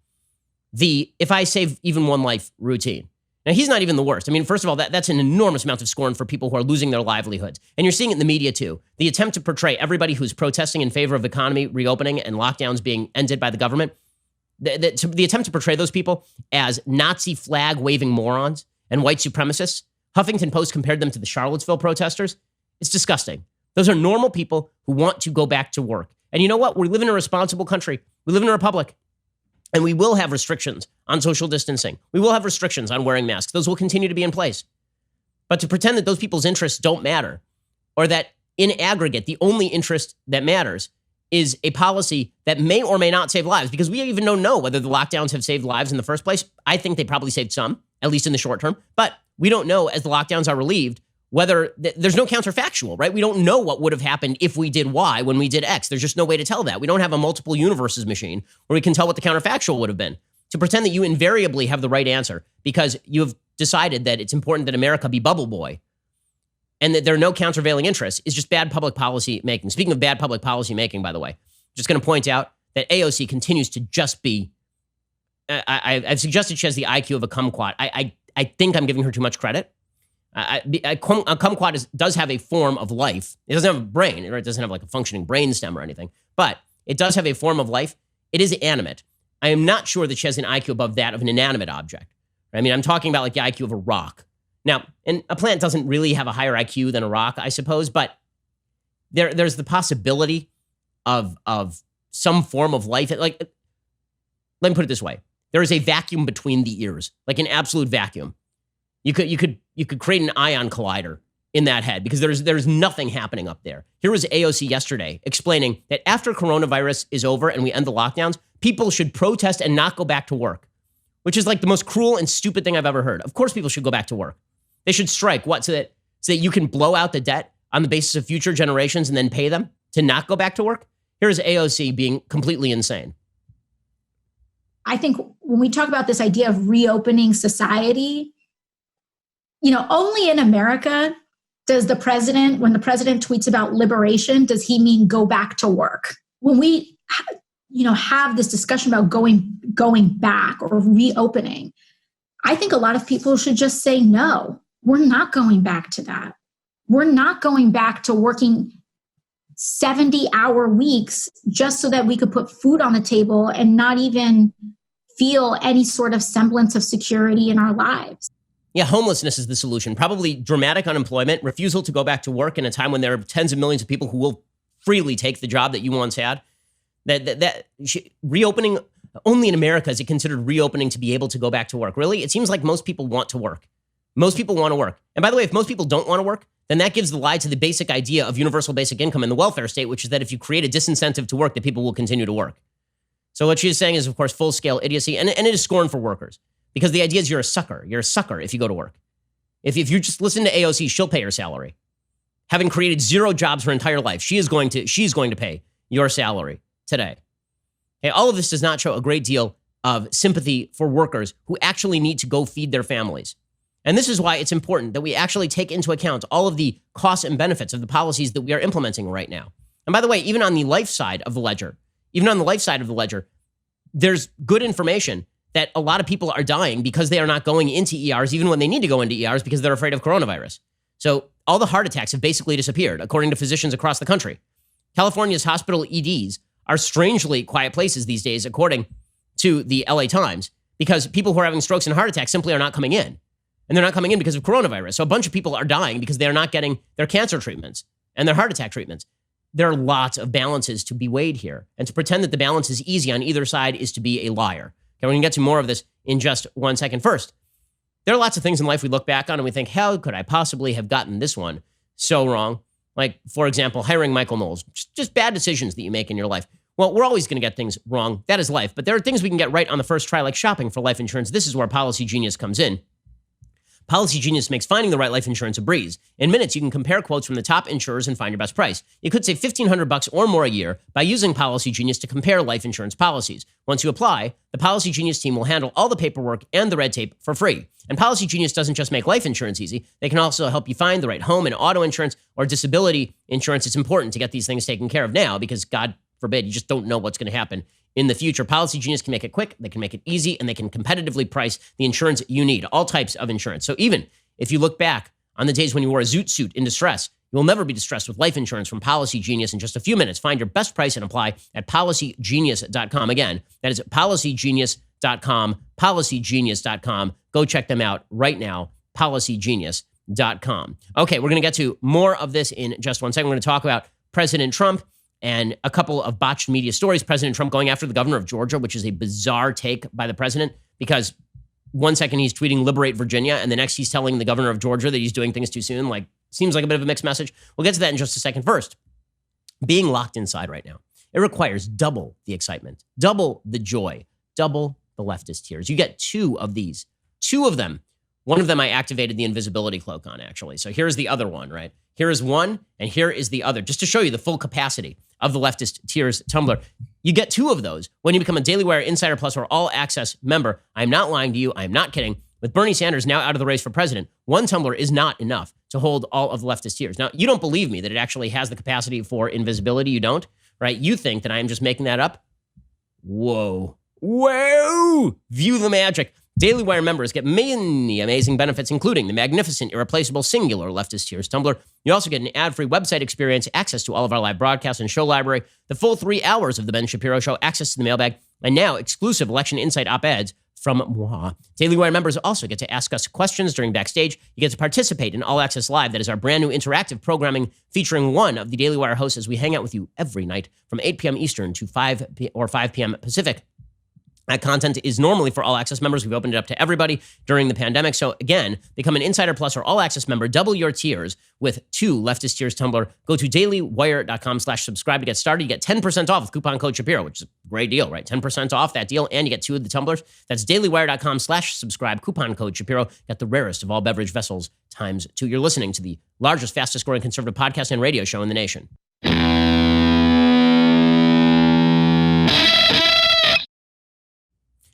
the if I save even one life routine. Now, he's not even the worst. I mean, first of all, that's an enormous amount of scorn for people who are losing their livelihoods. And you're seeing it in the media, too. The attempt to portray everybody who's protesting in favor of economy reopening and lockdowns being ended by the government, the attempt to portray those people as Nazi flag-waving morons and white supremacists. Huffington Post compared them to the Charlottesville protesters. It's disgusting. Those are normal people who want to go back to work. And you know what? We live in a responsible country. We live in a republic. And we will have restrictions on social distancing. We will have restrictions on wearing masks. Those will continue to be in place. But to pretend that those people's interests don't matter, or that in aggregate, the only interest that matters is a policy that may or may not save lives, because we even don't know whether the lockdowns have saved lives in the first place. I think they probably saved some, at least in the short term. But we don't know, as the lockdowns are relieved, whether there's no counterfactual, right? We don't know what would have happened if we did Y when we did X. There's just no way to tell that. We don't have a multiple universes machine where we can tell what the counterfactual would have been. To pretend that you invariably have the right answer because you have decided that it's important that America be bubble boy and that there are no countervailing interests is just bad public policy making. Speaking of bad public policy making, by the way, just going to point out that AOC continues to just be, I've suggested she has the IQ of a kumquat. I think I'm giving her too much credit. A kumquat does have a form of life. It doesn't have a brain. It doesn't have like a functioning brain stem or anything, but it does have a form of life. It is animate. I am not sure that she has an IQ above that of an inanimate object. I mean, I'm talking about like the IQ of a rock. Now, and a plant doesn't really have a higher IQ than a rock, I suppose, but there's the possibility of some form of life. Like, let me put it this way. There is a vacuum between the ears, like an absolute vacuum. You could create an ion collider in that head because there's nothing happening up there. Here was AOC yesterday explaining that after coronavirus is over and we end the lockdowns, people should protest and not go back to work, which is like the most cruel and stupid thing I've ever heard. Of course, people should go back to work. They should strike. What? So that you can blow out the debt on the basis of future generations and then pay them to not go back to work? Here's AOC being completely insane. I think when we talk about this idea of reopening society, only in America does the president, when the president tweets about liberation, does he mean go back to work? When we, have this discussion about going back or reopening, I think a lot of people should just say, no, we're not going back to that. We're not going back to working 70-hour weeks just so that we could put food on the table and not even feel any sort of semblance of security in our lives. Yeah, homelessness is the solution. Probably dramatic unemployment, refusal to go back to work in a time when there are tens of millions of people who will freely take the job that you once had. Reopening, only in America is it considered reopening to be able to go back to work. Really? It seems like most people want to work. Most people want to work. And by the way, if most people don't want to work, then that gives the lie to the basic idea of universal basic income in the welfare state, which is that if you create a disincentive to work, that people will continue to work. So what she's saying is, of course, full-scale idiocy, and it is scorn for workers. Because the idea is you're a sucker. You're a sucker if you go to work. If you just listen to AOC, she'll pay your salary. Having created 0 jobs her entire life, she's going to pay your salary today. Okay, all of this does not show a great deal of sympathy for workers who actually need to go feed their families. And this is why it's important that we actually take into account all of the costs and benefits of the policies that we are implementing right now. And by the way, even on the life side of the ledger, there's good information that a lot of people are dying because they are not going into ERs, even when they need to go into ERs because they're afraid of coronavirus. So all the heart attacks have basically disappeared, according to physicians across the country. California's hospital EDs are strangely quiet places these days, according to the LA Times, because people who are having strokes and heart attacks simply are not coming in. And they're not coming in because of coronavirus. So a bunch of people are dying because they're not getting their cancer treatments and their heart attack treatments. There are lots of balances to be weighed here. And to pretend that the balance is easy on either side is to be a liar. Okay, we're going to get to more of this in just 1 second. First, there are lots of things in life we look back on and we think, how could I possibly have gotten this one so wrong? Like, for example, hiring Michael Knowles. Just bad decisions that you make in your life. Well, we're always going to get things wrong. That is life. But there are things we can get right on the first try, like shopping for life insurance. This is where Policy Genius comes in. Policy Genius makes finding the right life insurance a breeze. In minutes, you can compare quotes from the top insurers and find your best price. You could save $1,500 or more a year by using Policy Genius to compare life insurance policies. Once you apply, the Policy Genius team will handle all the paperwork and the red tape for free. And Policy Genius doesn't just make life insurance easy. They can also help you find the right home and auto insurance or disability insurance. It's important to get these things taken care of now because, God forbid, you just don't know what's going to happen in the future. Policy Genius can make it quick, they can make it easy, and they can competitively price the insurance you need, all types of insurance. So even if you look back on the days when you wore a zoot suit in distress, you will never be distressed with life insurance from Policy Genius in just a few minutes. Find your best price and apply at policygenius.com. Again, that is policygenius.com, policygenius.com. Go check them out right now, policygenius.com. Okay, we're going to get to more of this in just 1 second. We're going to talk about President Trump and a couple of botched media stories. President Trump going after the governor of Georgia, which is a bizarre take by the president, because 1 second he's tweeting liberate Virginia, and the next he's telling the governor of Georgia that he's doing things too soon. Like, seems like a bit of a mixed message. We'll get to that in just a second. First, being locked inside right now, it requires double the excitement, double the joy, double the leftist tears. You get 2 of these, 2 of them. One of them I activated the invisibility cloak on, actually. So here's the other one, right? Here is one, and here is the other, just to show you the full capacity of the leftist tears tumbler. You get 2 of those when you become a Daily Wire Insider Plus or All Access member. I'm not lying to you. I'm not kidding. With Bernie Sanders now out of the race for president, 1 tumbler is not enough to hold all of the leftist tears. Now, you don't believe me that it actually has the capacity for invisibility. You don't, right? You think that I am just making that up. Whoa. View the magic. Daily Wire members get many amazing benefits, including the magnificent, irreplaceable, singular leftist tears tumbler. You also get an ad-free website experience, access to all of our live broadcasts and show library, the full 3 hours of the Ben Shapiro Show, access to the mailbag, and now exclusive election insight op-eds from moi. Daily Wire members also get to ask us questions during Backstage. You get to participate in All Access Live. That is our brand new interactive programming featuring one of the Daily Wire hosts as we hang out with you every night from 8 p.m. Eastern to 5 p.m. Pacific. That content is normally for all access members. We've opened it up to everybody during the pandemic. So again, become an Insider Plus or all access member. Double your tiers with 2 Leftist Tiers Tumblr. Go to dailywire.com/subscribe to get started. You get 10% off with coupon code Shapiro, which is a great deal, right? 10% off that deal, and you get 2 of the tumblers. That's dailywire.com/subscribe, coupon code Shapiro. Got the rarest of all beverage vessels ×2. You're listening to the largest, fastest growing conservative podcast and radio show in the nation.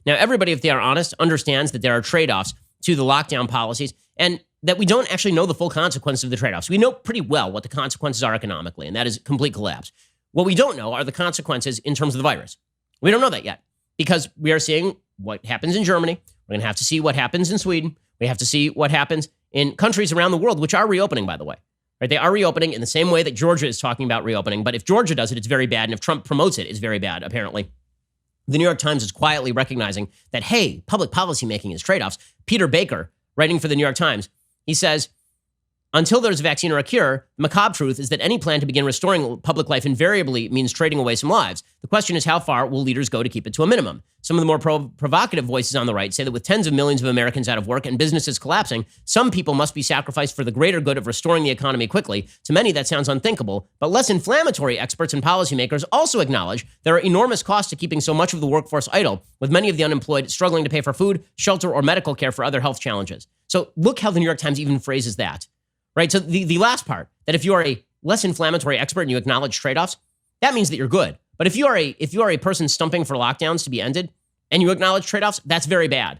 Now, everybody, if they are honest, understands that there are trade-offs to the lockdown policies and that we don't actually know the full consequences of the trade-offs. We know pretty well what the consequences are economically, and that is complete collapse. What we don't know are the consequences in terms of the virus. We don't know that yet because we are seeing what happens in Germany. We're going to have to see what happens in Sweden. We have to see what happens in countries around the world, which are reopening, by the way. Right? They are reopening in the same way that Georgia is talking about reopening. But if Georgia does it, it's very bad. And if Trump promotes it, it's very bad, apparently. The New York Times is quietly recognizing that, hey, public policy making is trade-offs. Peter Baker, writing for the New York Times, he says, until there's a vaccine or a cure, the macabre truth is that any plan to begin restoring public life invariably means trading away some lives. The question is, how far will leaders go to keep it to a minimum? Some of the more provocative voices on the right say that with tens of millions of Americans out of work and businesses collapsing, some people must be sacrificed for the greater good of restoring the economy quickly. To many, that sounds unthinkable, but less inflammatory experts and policymakers also acknowledge there are enormous costs to keeping so much of the workforce idle, with many of the unemployed struggling to pay for food, shelter, or medical care for other health challenges. So look how the New York Times even phrases that. Right. So the last part, that if you are a less inflammatory expert and you acknowledge trade-offs, that means that you're good. But if you are a person stumping for lockdowns to be ended and you acknowledge trade-offs, that's very bad.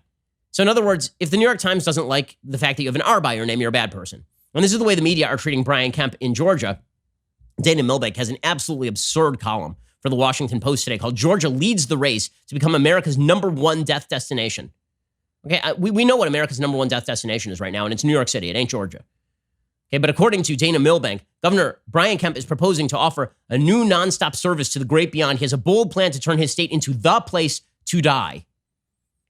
So in other words, if the New York Times doesn't like the fact that you have an R by your name, you're a bad person. And this is the way the media are treating Brian Kemp in Georgia. Dana Milbank has an absolutely absurd column for the Washington Post today called "Georgia Leads the Race to Become America's #1 Death Destination." Okay, we know what America's #1 death destination is right now, and it's New York City. It ain't Georgia. Okay, but according to Dana Milbank, Governor Brian Kemp is proposing to offer a new nonstop service to the great beyond. He has a bold plan to turn his state into the place to die.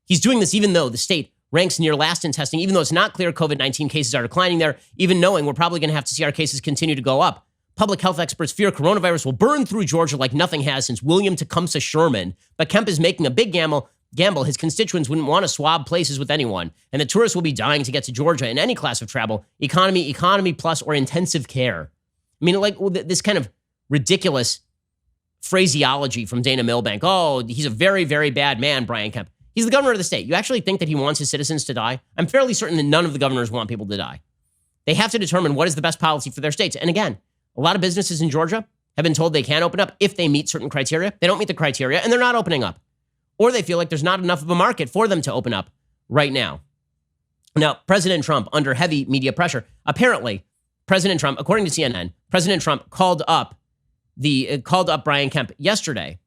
He's doing this even though the state ranks near last in testing, even though it's not clear COVID-19 cases are declining there, even knowing we're probably going to have to see our cases continue to go up. Public health experts fear coronavirus will burn through Georgia like nothing has since William Tecumseh Sherman. But Kemp is making a big gamble. His constituents wouldn't want to swab places with anyone, and the tourists will be dying to get to Georgia in any class of travel, economy plus, or intensive care. I mean, like this kind of ridiculous phraseology from Dana Milbank. Oh, he's a very, very bad man, Brian Kemp. He's the governor of the state. You actually think that he wants his citizens to die? I'm fairly certain that none of the governors want people to die. They have to determine what is the best policy for their states. And again, a lot of businesses in Georgia have been told they can open up if they meet certain criteria. They don't meet the criteria, and they're not opening up. Or they feel like there's not enough of a market for them to open up right now. Now, President Trump, under heavy media pressure, apparently, President Trump, according to CNN, President Trump called up Brian Kemp yesterday,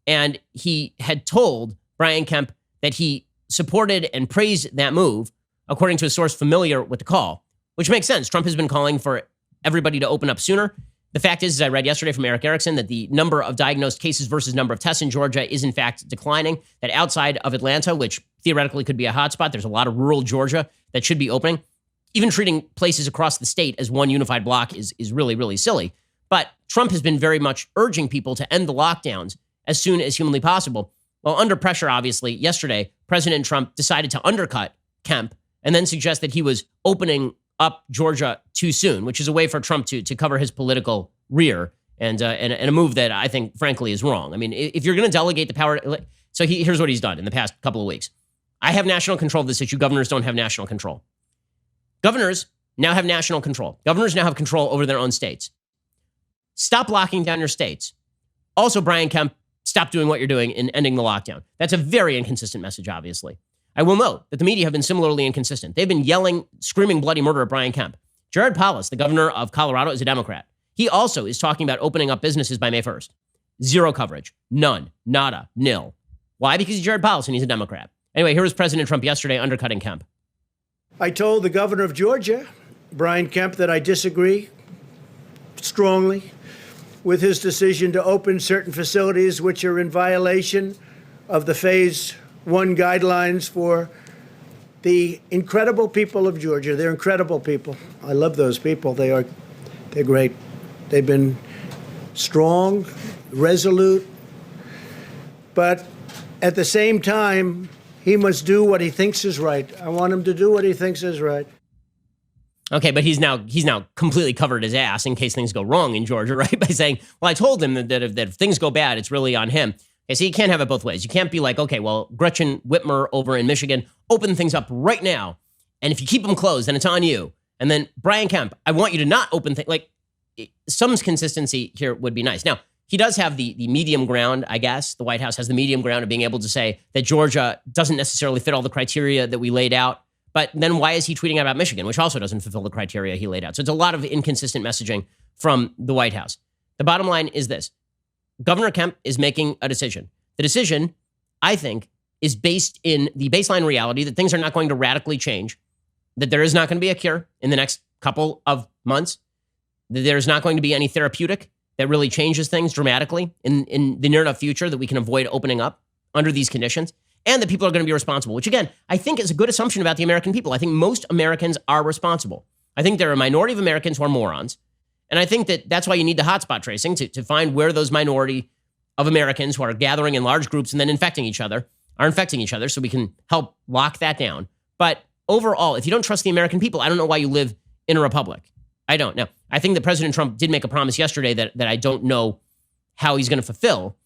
and he had told Brian Kemp that he supported and praised that move, according to a source familiar with the call, which makes sense. Trump has been calling for everybody to open up sooner. The fact is, as I read yesterday from Eric Erickson, that the number of diagnosed cases versus number of tests in Georgia is in fact declining, that outside of Atlanta, which theoretically could be a hotspot, there's a lot of rural Georgia that should be opening. Even treating places across the state as one unified block is really, really silly. But Trump has been very much urging people to end the lockdowns as soon as humanly possible. Well, under pressure, obviously, yesterday, President Trump decided to undercut Kemp and then suggest that he was opening up Georgia too soon, which is a way for Trump to cover his political rear and a move that I think, frankly, is wrong. I mean, if you're going to delegate the power, so here's what he's done in the past couple of weeks. I have national control of this issue. Governors don't have national control. Governors now have national control. Governors now have control over their own states. Stop locking down your states. Also, Brian Kemp, stop doing what you're doing in ending the lockdown. That's a very inconsistent message, obviously. I will note that the media have been similarly inconsistent. They've been yelling, screaming bloody murder at Brian Kemp. Jared Polis, the governor of Colorado, is a Democrat. He also is talking about opening up businesses by May 1st. Zero coverage. None. Nada. Nil. Why? Because he's Jared Polis and he's a Democrat. Anyway, here was President Trump yesterday undercutting Kemp. I told the governor of Georgia, Brian Kemp, that I disagree strongly with his decision to open certain facilities which are in violation of the Phase 1 guidelines for the incredible people of Georgia. They're incredible people. I love those people. They're great. They've been strong, resolute. But At the same time, he must do what he thinks is right. I want him to do what he thinks is right. Okay, but he's now completely covered his ass in case things go wrong in Georgia, right? By saying, well, I told him that if things go bad, it's really on him. Okay, so you can't have it both ways. You can't be like, okay, well, Gretchen Whitmer over in Michigan, open things up right now. And if you keep them closed, then it's on you. And then Brian Kemp, I want you to not open things. Like, some consistency here would be nice. Now, he does have the medium ground, I guess. The White House has the medium ground of being able to say that Georgia doesn't necessarily fit all the criteria that we laid out. But then why is he tweeting about Michigan, which also doesn't fulfill the criteria he laid out? So it's a lot of inconsistent messaging from the White House. The bottom line is this. Governor Kemp is making a decision. The decision, I think, is based in the baseline reality that things are not going to radically change, that there is not going to be a cure in the next couple of months, that there's not going to be any therapeutic that really changes things dramatically in the near enough future that we can avoid opening up under these conditions, and that people are going to be responsible, which, again, I think is a good assumption about the American people. I think most Americans are responsible. I think there are a minority of Americans who are morons, and I think that that's why you need the hotspot tracing to find where those minority of Americans who are gathering in large groups and then infecting each other are infecting each other so we can help lock that down. But overall, if you don't trust the American people, I don't know why you live in a republic. I don't. Now, I think that President Trump did make a promise yesterday that I don't know how he's going to fulfill.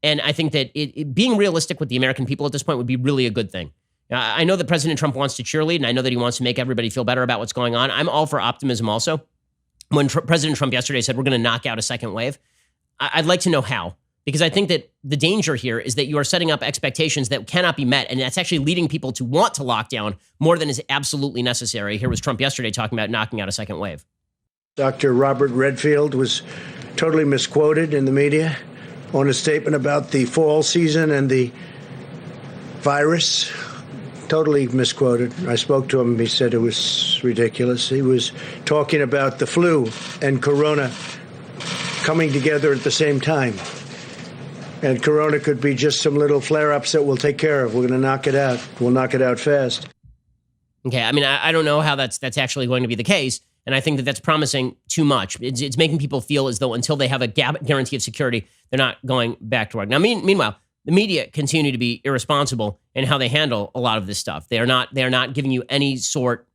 And I think that being realistic with the American people at this point would be really a good thing. I know that President Trump wants to cheerlead, and I know that he wants to make everybody feel better about what's going on. I'm all for optimism also. When President Trump yesterday said we're going to knock out a second wave, I'd like to know how. Because I think that the danger here is that you are setting up expectations that cannot be met, and that's actually leading people to want to lock down more than is absolutely necessary. Here was Trump yesterday talking about knocking out a second wave. Dr. Robert Redfield was totally misquoted in the media on a statement about the fall season and the virus. Totally misquoted. I spoke to him. He said it was ridiculous. He was talking about the flu and corona coming together at the same time. And corona could be just some little flare-ups that we'll take care of. We're going to knock it out. We'll knock it out fast. Okay, I mean, I don't know how that's actually going to be the case, and I think that that's promising too much. It's making people feel as though until they have a guarantee of security, they're not going back to work. Now, meanwhile, the media continue to be irresponsible in how they handle a lot of this stuff. They are not giving you any sort.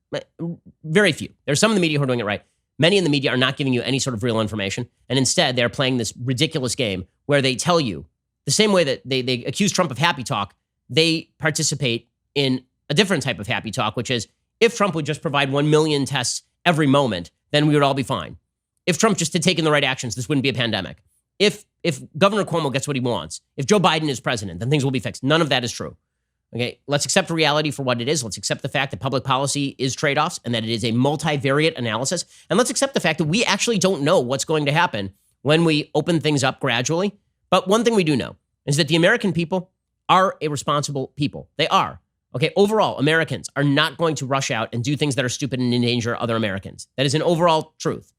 Very few. There's some in the media who are doing it right. Many in the media are not giving you any sort of real information, and instead they're playing this ridiculous game where they tell you the same way that they accuse Trump of happy talk. They participate in a different type of happy talk, which is if Trump would just provide 1 million tests every moment, then we would all be fine. If Trump just had taken the right actions, this wouldn't be a pandemic. If Governor Cuomo gets what he wants, if Joe Biden is president, then things will be fixed. None of that is true. Okay, let's accept reality for what it is. Let's accept the fact that public policy is trade-offs and that it is a multivariate analysis. And let's accept the fact that we actually don't know what's going to happen when we open things up gradually. But one thing we do know is that the American people are a responsible people. They are. Okay, overall, Americans are not going to rush out and do things that are stupid and endanger other Americans. That is an overall truth.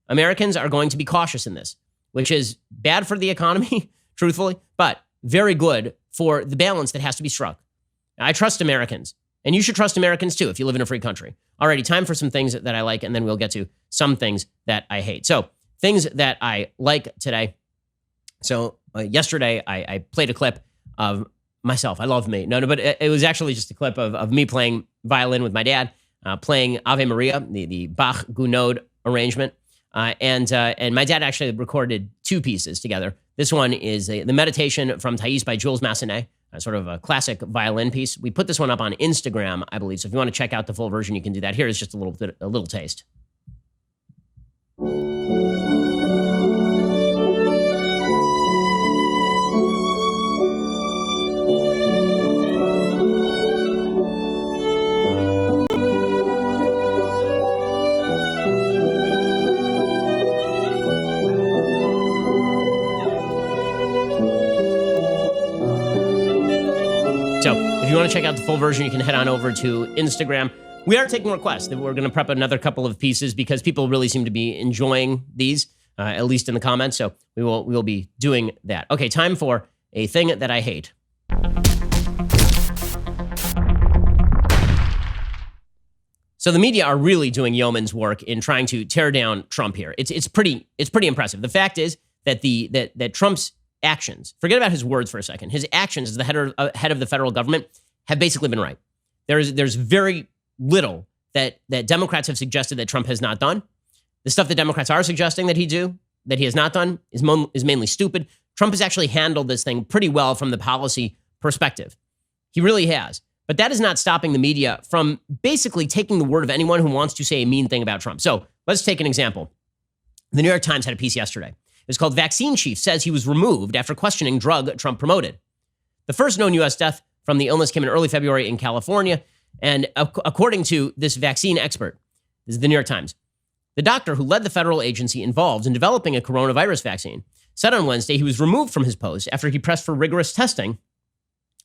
Americans are going to be cautious in this, which is bad for the economy, truthfully, but very good for the balance that has to be struck. I trust Americans, and you should trust Americans too if you live in a free country. Alrighty, time for some things that I like, and then we'll get to some things that I hate. So, things that I like today. So, yesterday, I played a clip of myself. I love me. No, but it was actually just a clip of me playing violin with my dad, playing Ave Maria, the Bach-Gounod arrangement. And my dad actually recorded two pieces together. This one is the Meditation from Thais by Jules Massenet, sort of a classic violin piece. We put this one up on Instagram, I believe. So if you want to check out the full version, you can do that. Here is just a little taste. So if you want to check out the full version, you can head on over to Instagram. We are taking requests. We're going to prep another couple of pieces because people really seem to be enjoying these, at least in the comments. So we will be doing that. Okay, time for a thing that I hate. So the media are really doing yeoman's work in trying to tear down Trump here. It's pretty impressive. The fact is that that Trump's actions, forget about his words for a second, his actions as the head of the federal government have basically been right. There's very little that Democrats have suggested that Trump has not done. The stuff that Democrats are suggesting that he has not done is mainly stupid. Trump has actually handled this thing pretty well from the policy perspective. He really has. But that is not stopping the media from basically taking the word of anyone who wants to say a mean thing about Trump. So let's take an example. The New York Times had a piece yesterday. It was called "Vaccine Chief Says He Was Removed After Questioning Drug Trump Promoted." The first known U.S. death from the illness came in early February in California. And according to this vaccine expert, this is the New York Times, the doctor who led the federal agency involved in developing a coronavirus vaccine said on Wednesday he was removed from his post after he pressed for rigorous testing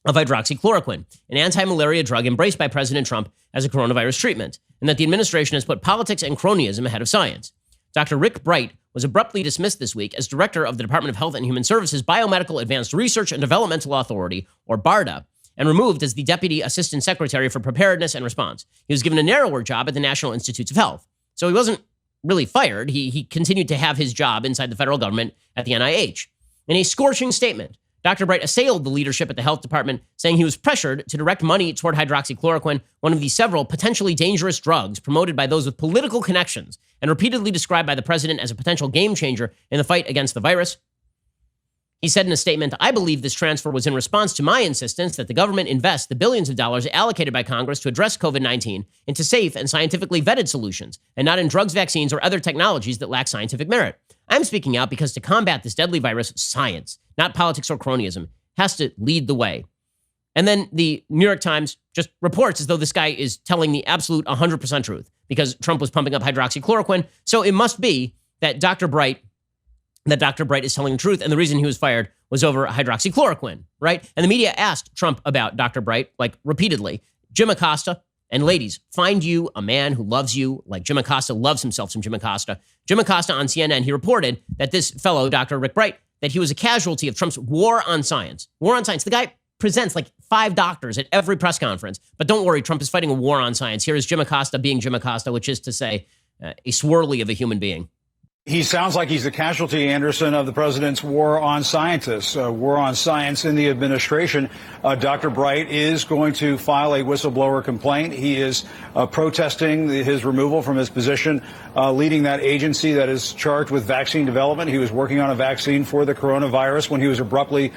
of hydroxychloroquine, an anti-malaria drug embraced by President Trump as a coronavirus treatment, and that the administration has put politics and cronyism ahead of science. Dr. Rick Bright was abruptly dismissed this week as director of the Department of Health and Human Services Biomedical Advanced Research and Developmental Authority, or BARDA, and removed as the Deputy Assistant Secretary for Preparedness and Response. He was given a narrower job at the National Institutes of Health. So he wasn't really fired. He continued to have his job inside the federal government at the NIH. In a scorching statement, Dr. Bright assailed the leadership at the health department, saying he was pressured to direct money toward hydroxychloroquine, one of the several potentially dangerous drugs promoted by those with political connections and repeatedly described by the president as a potential game changer in the fight against the virus. He said in a statement, "I believe this transfer was in response to my insistence that the government invest the billions of dollars allocated by Congress to address COVID-19 into safe and scientifically vetted solutions, and not in drugs, vaccines, or other technologies that lack scientific merit. I'm speaking out because to combat this deadly virus, science, not politics or cronyism, has to lead the way." And then the New York Times just reports as though this guy is telling the absolute 100% truth because Trump was pumping up hydroxychloroquine. So it must be that Dr. Bright is telling the truth, and the reason he was fired was over hydroxychloroquine, right? And the media asked Trump about Dr. Bright, like repeatedly. Jim Acosta, and ladies, find you a man who loves you like Jim Acosta loves himself some Jim Acosta. Jim Acosta on CNN, he reported that this fellow, Dr. Rick Bright, that he was a casualty of Trump's war on science. War on science. The guy presents like 5 doctors at every press conference. But don't worry, Trump is fighting a war on science. Here is Jim Acosta being Jim Acosta, which is to say a swirly of a human being. He sounds like he's a casualty, Anderson, of the president's war on scientists, war on science in the administration. Dr. Bright is going to file a whistleblower complaint. He is protesting his removal from his position, leading that agency that is charged with vaccine development. He was working on a vaccine for the coronavirus when he was abruptly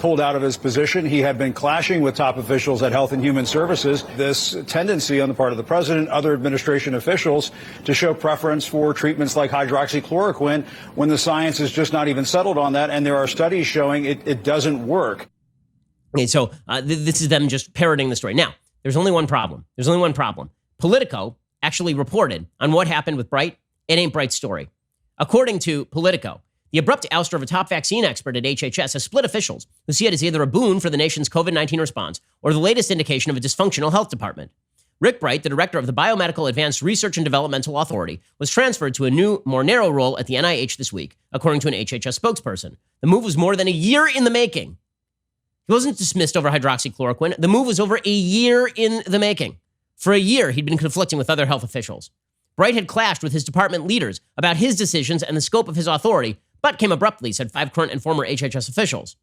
pulled out of his position. He had been clashing with top officials at Health and Human Services. This tendency on the part of the president, other administration officials, to show preference for treatments like hydroxychloroquine when the science is just not even settled on that. And there are studies showing it doesn't work. Okay, so this is them just parroting the story. Now, there's only one problem. Politico actually reported on what happened with Bright. It ain't Bright's story. According to Politico, the abrupt ouster of a top vaccine expert at HHS has split officials who see it as either a boon for the nation's COVID-19 response or the latest indication of a dysfunctional health department. Rick Bright, the director of the Biomedical Advanced Research and Developmental Authority, was transferred to a new, more narrow role at the NIH this week, according to an HHS spokesperson. The move was more than a year in the making. He wasn't dismissed over hydroxychloroquine. The move was over a year in the making. For a year, he'd been conflicting with other health officials. Bright had clashed with his department leaders about his decisions and the scope of his authority, but came abruptly, said 5 current and former HHS officials.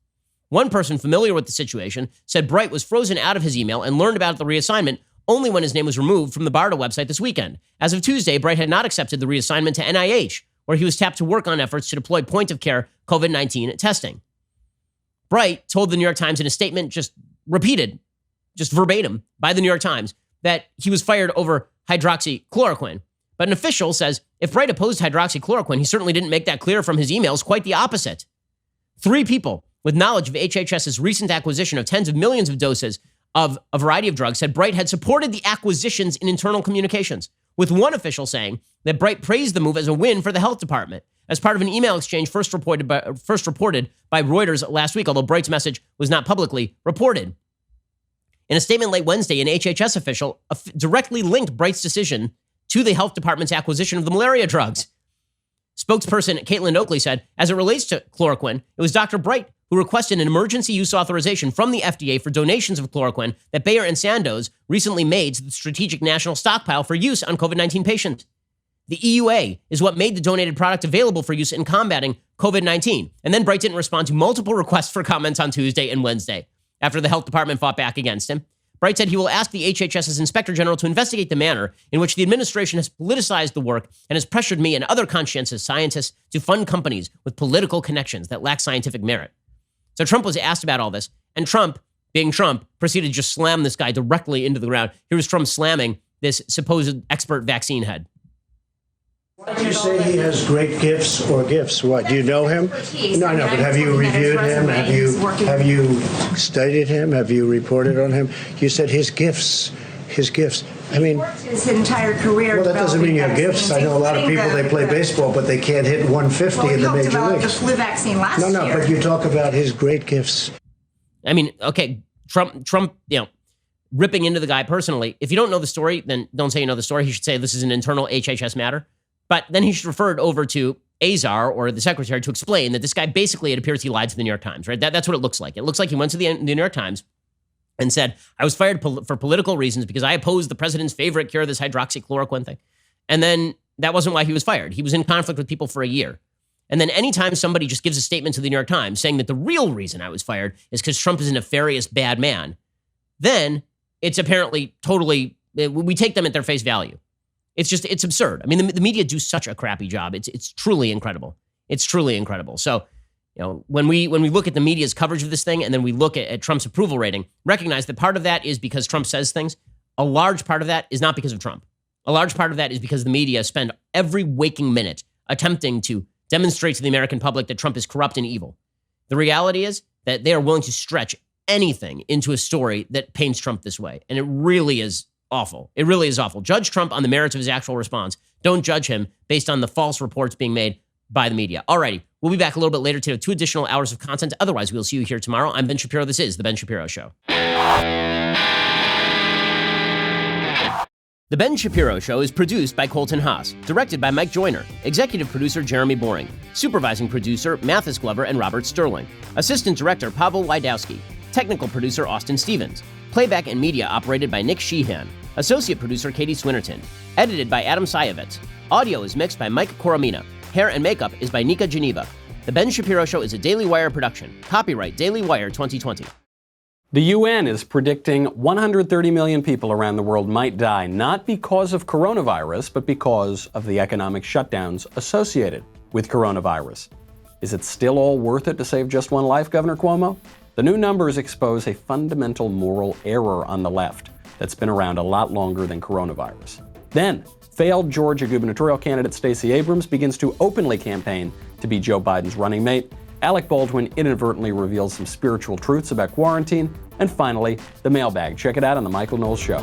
One person familiar with the situation said Bright was frozen out of his email and learned about the reassignment only when his name was removed from the BARDA website this weekend. As of Tuesday, Bright had not accepted the reassignment to NIH, where he was tapped to work on efforts to deploy point-of-care COVID-19 testing. Bright told the New York Times in a statement just repeated, just verbatim, by the New York Times, that he was fired over hydroxychloroquine. But an official says if Bright opposed hydroxychloroquine, he certainly didn't make that clear from his emails, quite the opposite. 3 people with knowledge of HHS's recent acquisition of tens of millions of doses of a variety of drugs said Bright had supported the acquisitions in internal communications, with one official saying that Bright praised the move as a win for the health department as part of an email exchange first reported by Reuters last week, although Bright's message was not publicly reported. In a statement late Wednesday, an HHS official directly linked Bright's decision to the health department's acquisition of the malaria drugs. Spokesperson Caitlin Oakley said, as it relates to chloroquine, it was Dr. Bright who requested an emergency use authorization from the FDA for donations of chloroquine that Bayer and Sandoz recently made to the Strategic National Stockpile for use on COVID-19 patients. The EUA is what made the donated product available for use in combating COVID-19. And then Bright didn't respond to multiple requests for comments on Tuesday and Wednesday after the health department fought back against him. Bright said he will ask the HHS's Inspector General to investigate the manner in which the administration has politicized the work and has pressured me and other conscientious scientists to fund companies with political connections that lack scientific merit. So Trump was asked about all this, and Trump, being Trump, proceeded to just slam this guy directly into the ground. Here was Trump slamming this supposed expert vaccine head. Why do you say he has great gifts or gifts? What, do you know him? No, but have you reviewed him? Have you studied him? Have you reported on him? You said his gifts. I mean, his entire career. Well, that doesn't mean you have gifts. I know a lot of people, they play baseball, but they can't hit 150 in the major leagues. Well, he talked about the flu vaccine last year. No, but you talk about his great gifts. I mean, okay, Trump, ripping into the guy personally. If you don't know the story, then don't say you know the story. He should say this is an internal HHS matter. But then he should refer it over to Azar or the secretary to explain that this guy basically, it appears he lied to the New York Times, right? That's what it looks like. It looks like he went to the New York Times and said, I was fired for political reasons because I opposed the president's favorite cure, this hydroxychloroquine thing. And then that wasn't why he was fired. He was in conflict with people for a year. And then anytime somebody just gives a statement to the New York Times saying that the real reason I was fired is because Trump is a nefarious bad man, then it's apparently totally, we take them at their face value. It's absurd. I mean, the media do such a crappy job. It's truly incredible. It's truly incredible. So, when we look at the media's coverage of this thing and then we look at Trump's approval rating, recognize that part of that is because Trump says things. A large part of that is not because of Trump. A large part of that is because the media spend every waking minute attempting to demonstrate to the American public that Trump is corrupt and evil. The reality is that they are willing to stretch anything into a story that paints Trump this way. And it really is awful. It really is awful. Judge Trump on the merits of his actual response. Don't judge him based on the false reports being made by the media. Alrighty, we'll be back a little bit later to have 2 additional hours of content. Otherwise, we'll see you here tomorrow. I'm Ben Shapiro. This is The Ben Shapiro Show. The Ben Shapiro Show is produced by Colton Haas, directed by Mike Joyner, executive producer Jeremy Boring, supervising producer Mathis Glover and Robert Sterling, assistant director Pavel Wydowski, technical producer Austin Stevens, playback and media operated by Nick Sheehan, associate producer Katie Swinnerton, edited by Adam Sayevitz. Audio is mixed by Mike Coromina. Hair and makeup is by Nika Geneva. The Ben Shapiro Show is a Daily Wire production. Copyright Daily Wire 2020. The UN is predicting 130 million people around the world might die, not because of coronavirus, but because of the economic shutdowns associated with coronavirus. Is it still all worth it to save just one life, Governor Cuomo? The new numbers expose a fundamental moral error on the left that's been around a lot longer than coronavirus. Then, failed Georgia gubernatorial candidate Stacey Abrams begins to openly campaign to be Joe Biden's running mate. Alec Baldwin inadvertently reveals some spiritual truths about quarantine. And finally, the mailbag. Check it out on The Michael Knowles Show.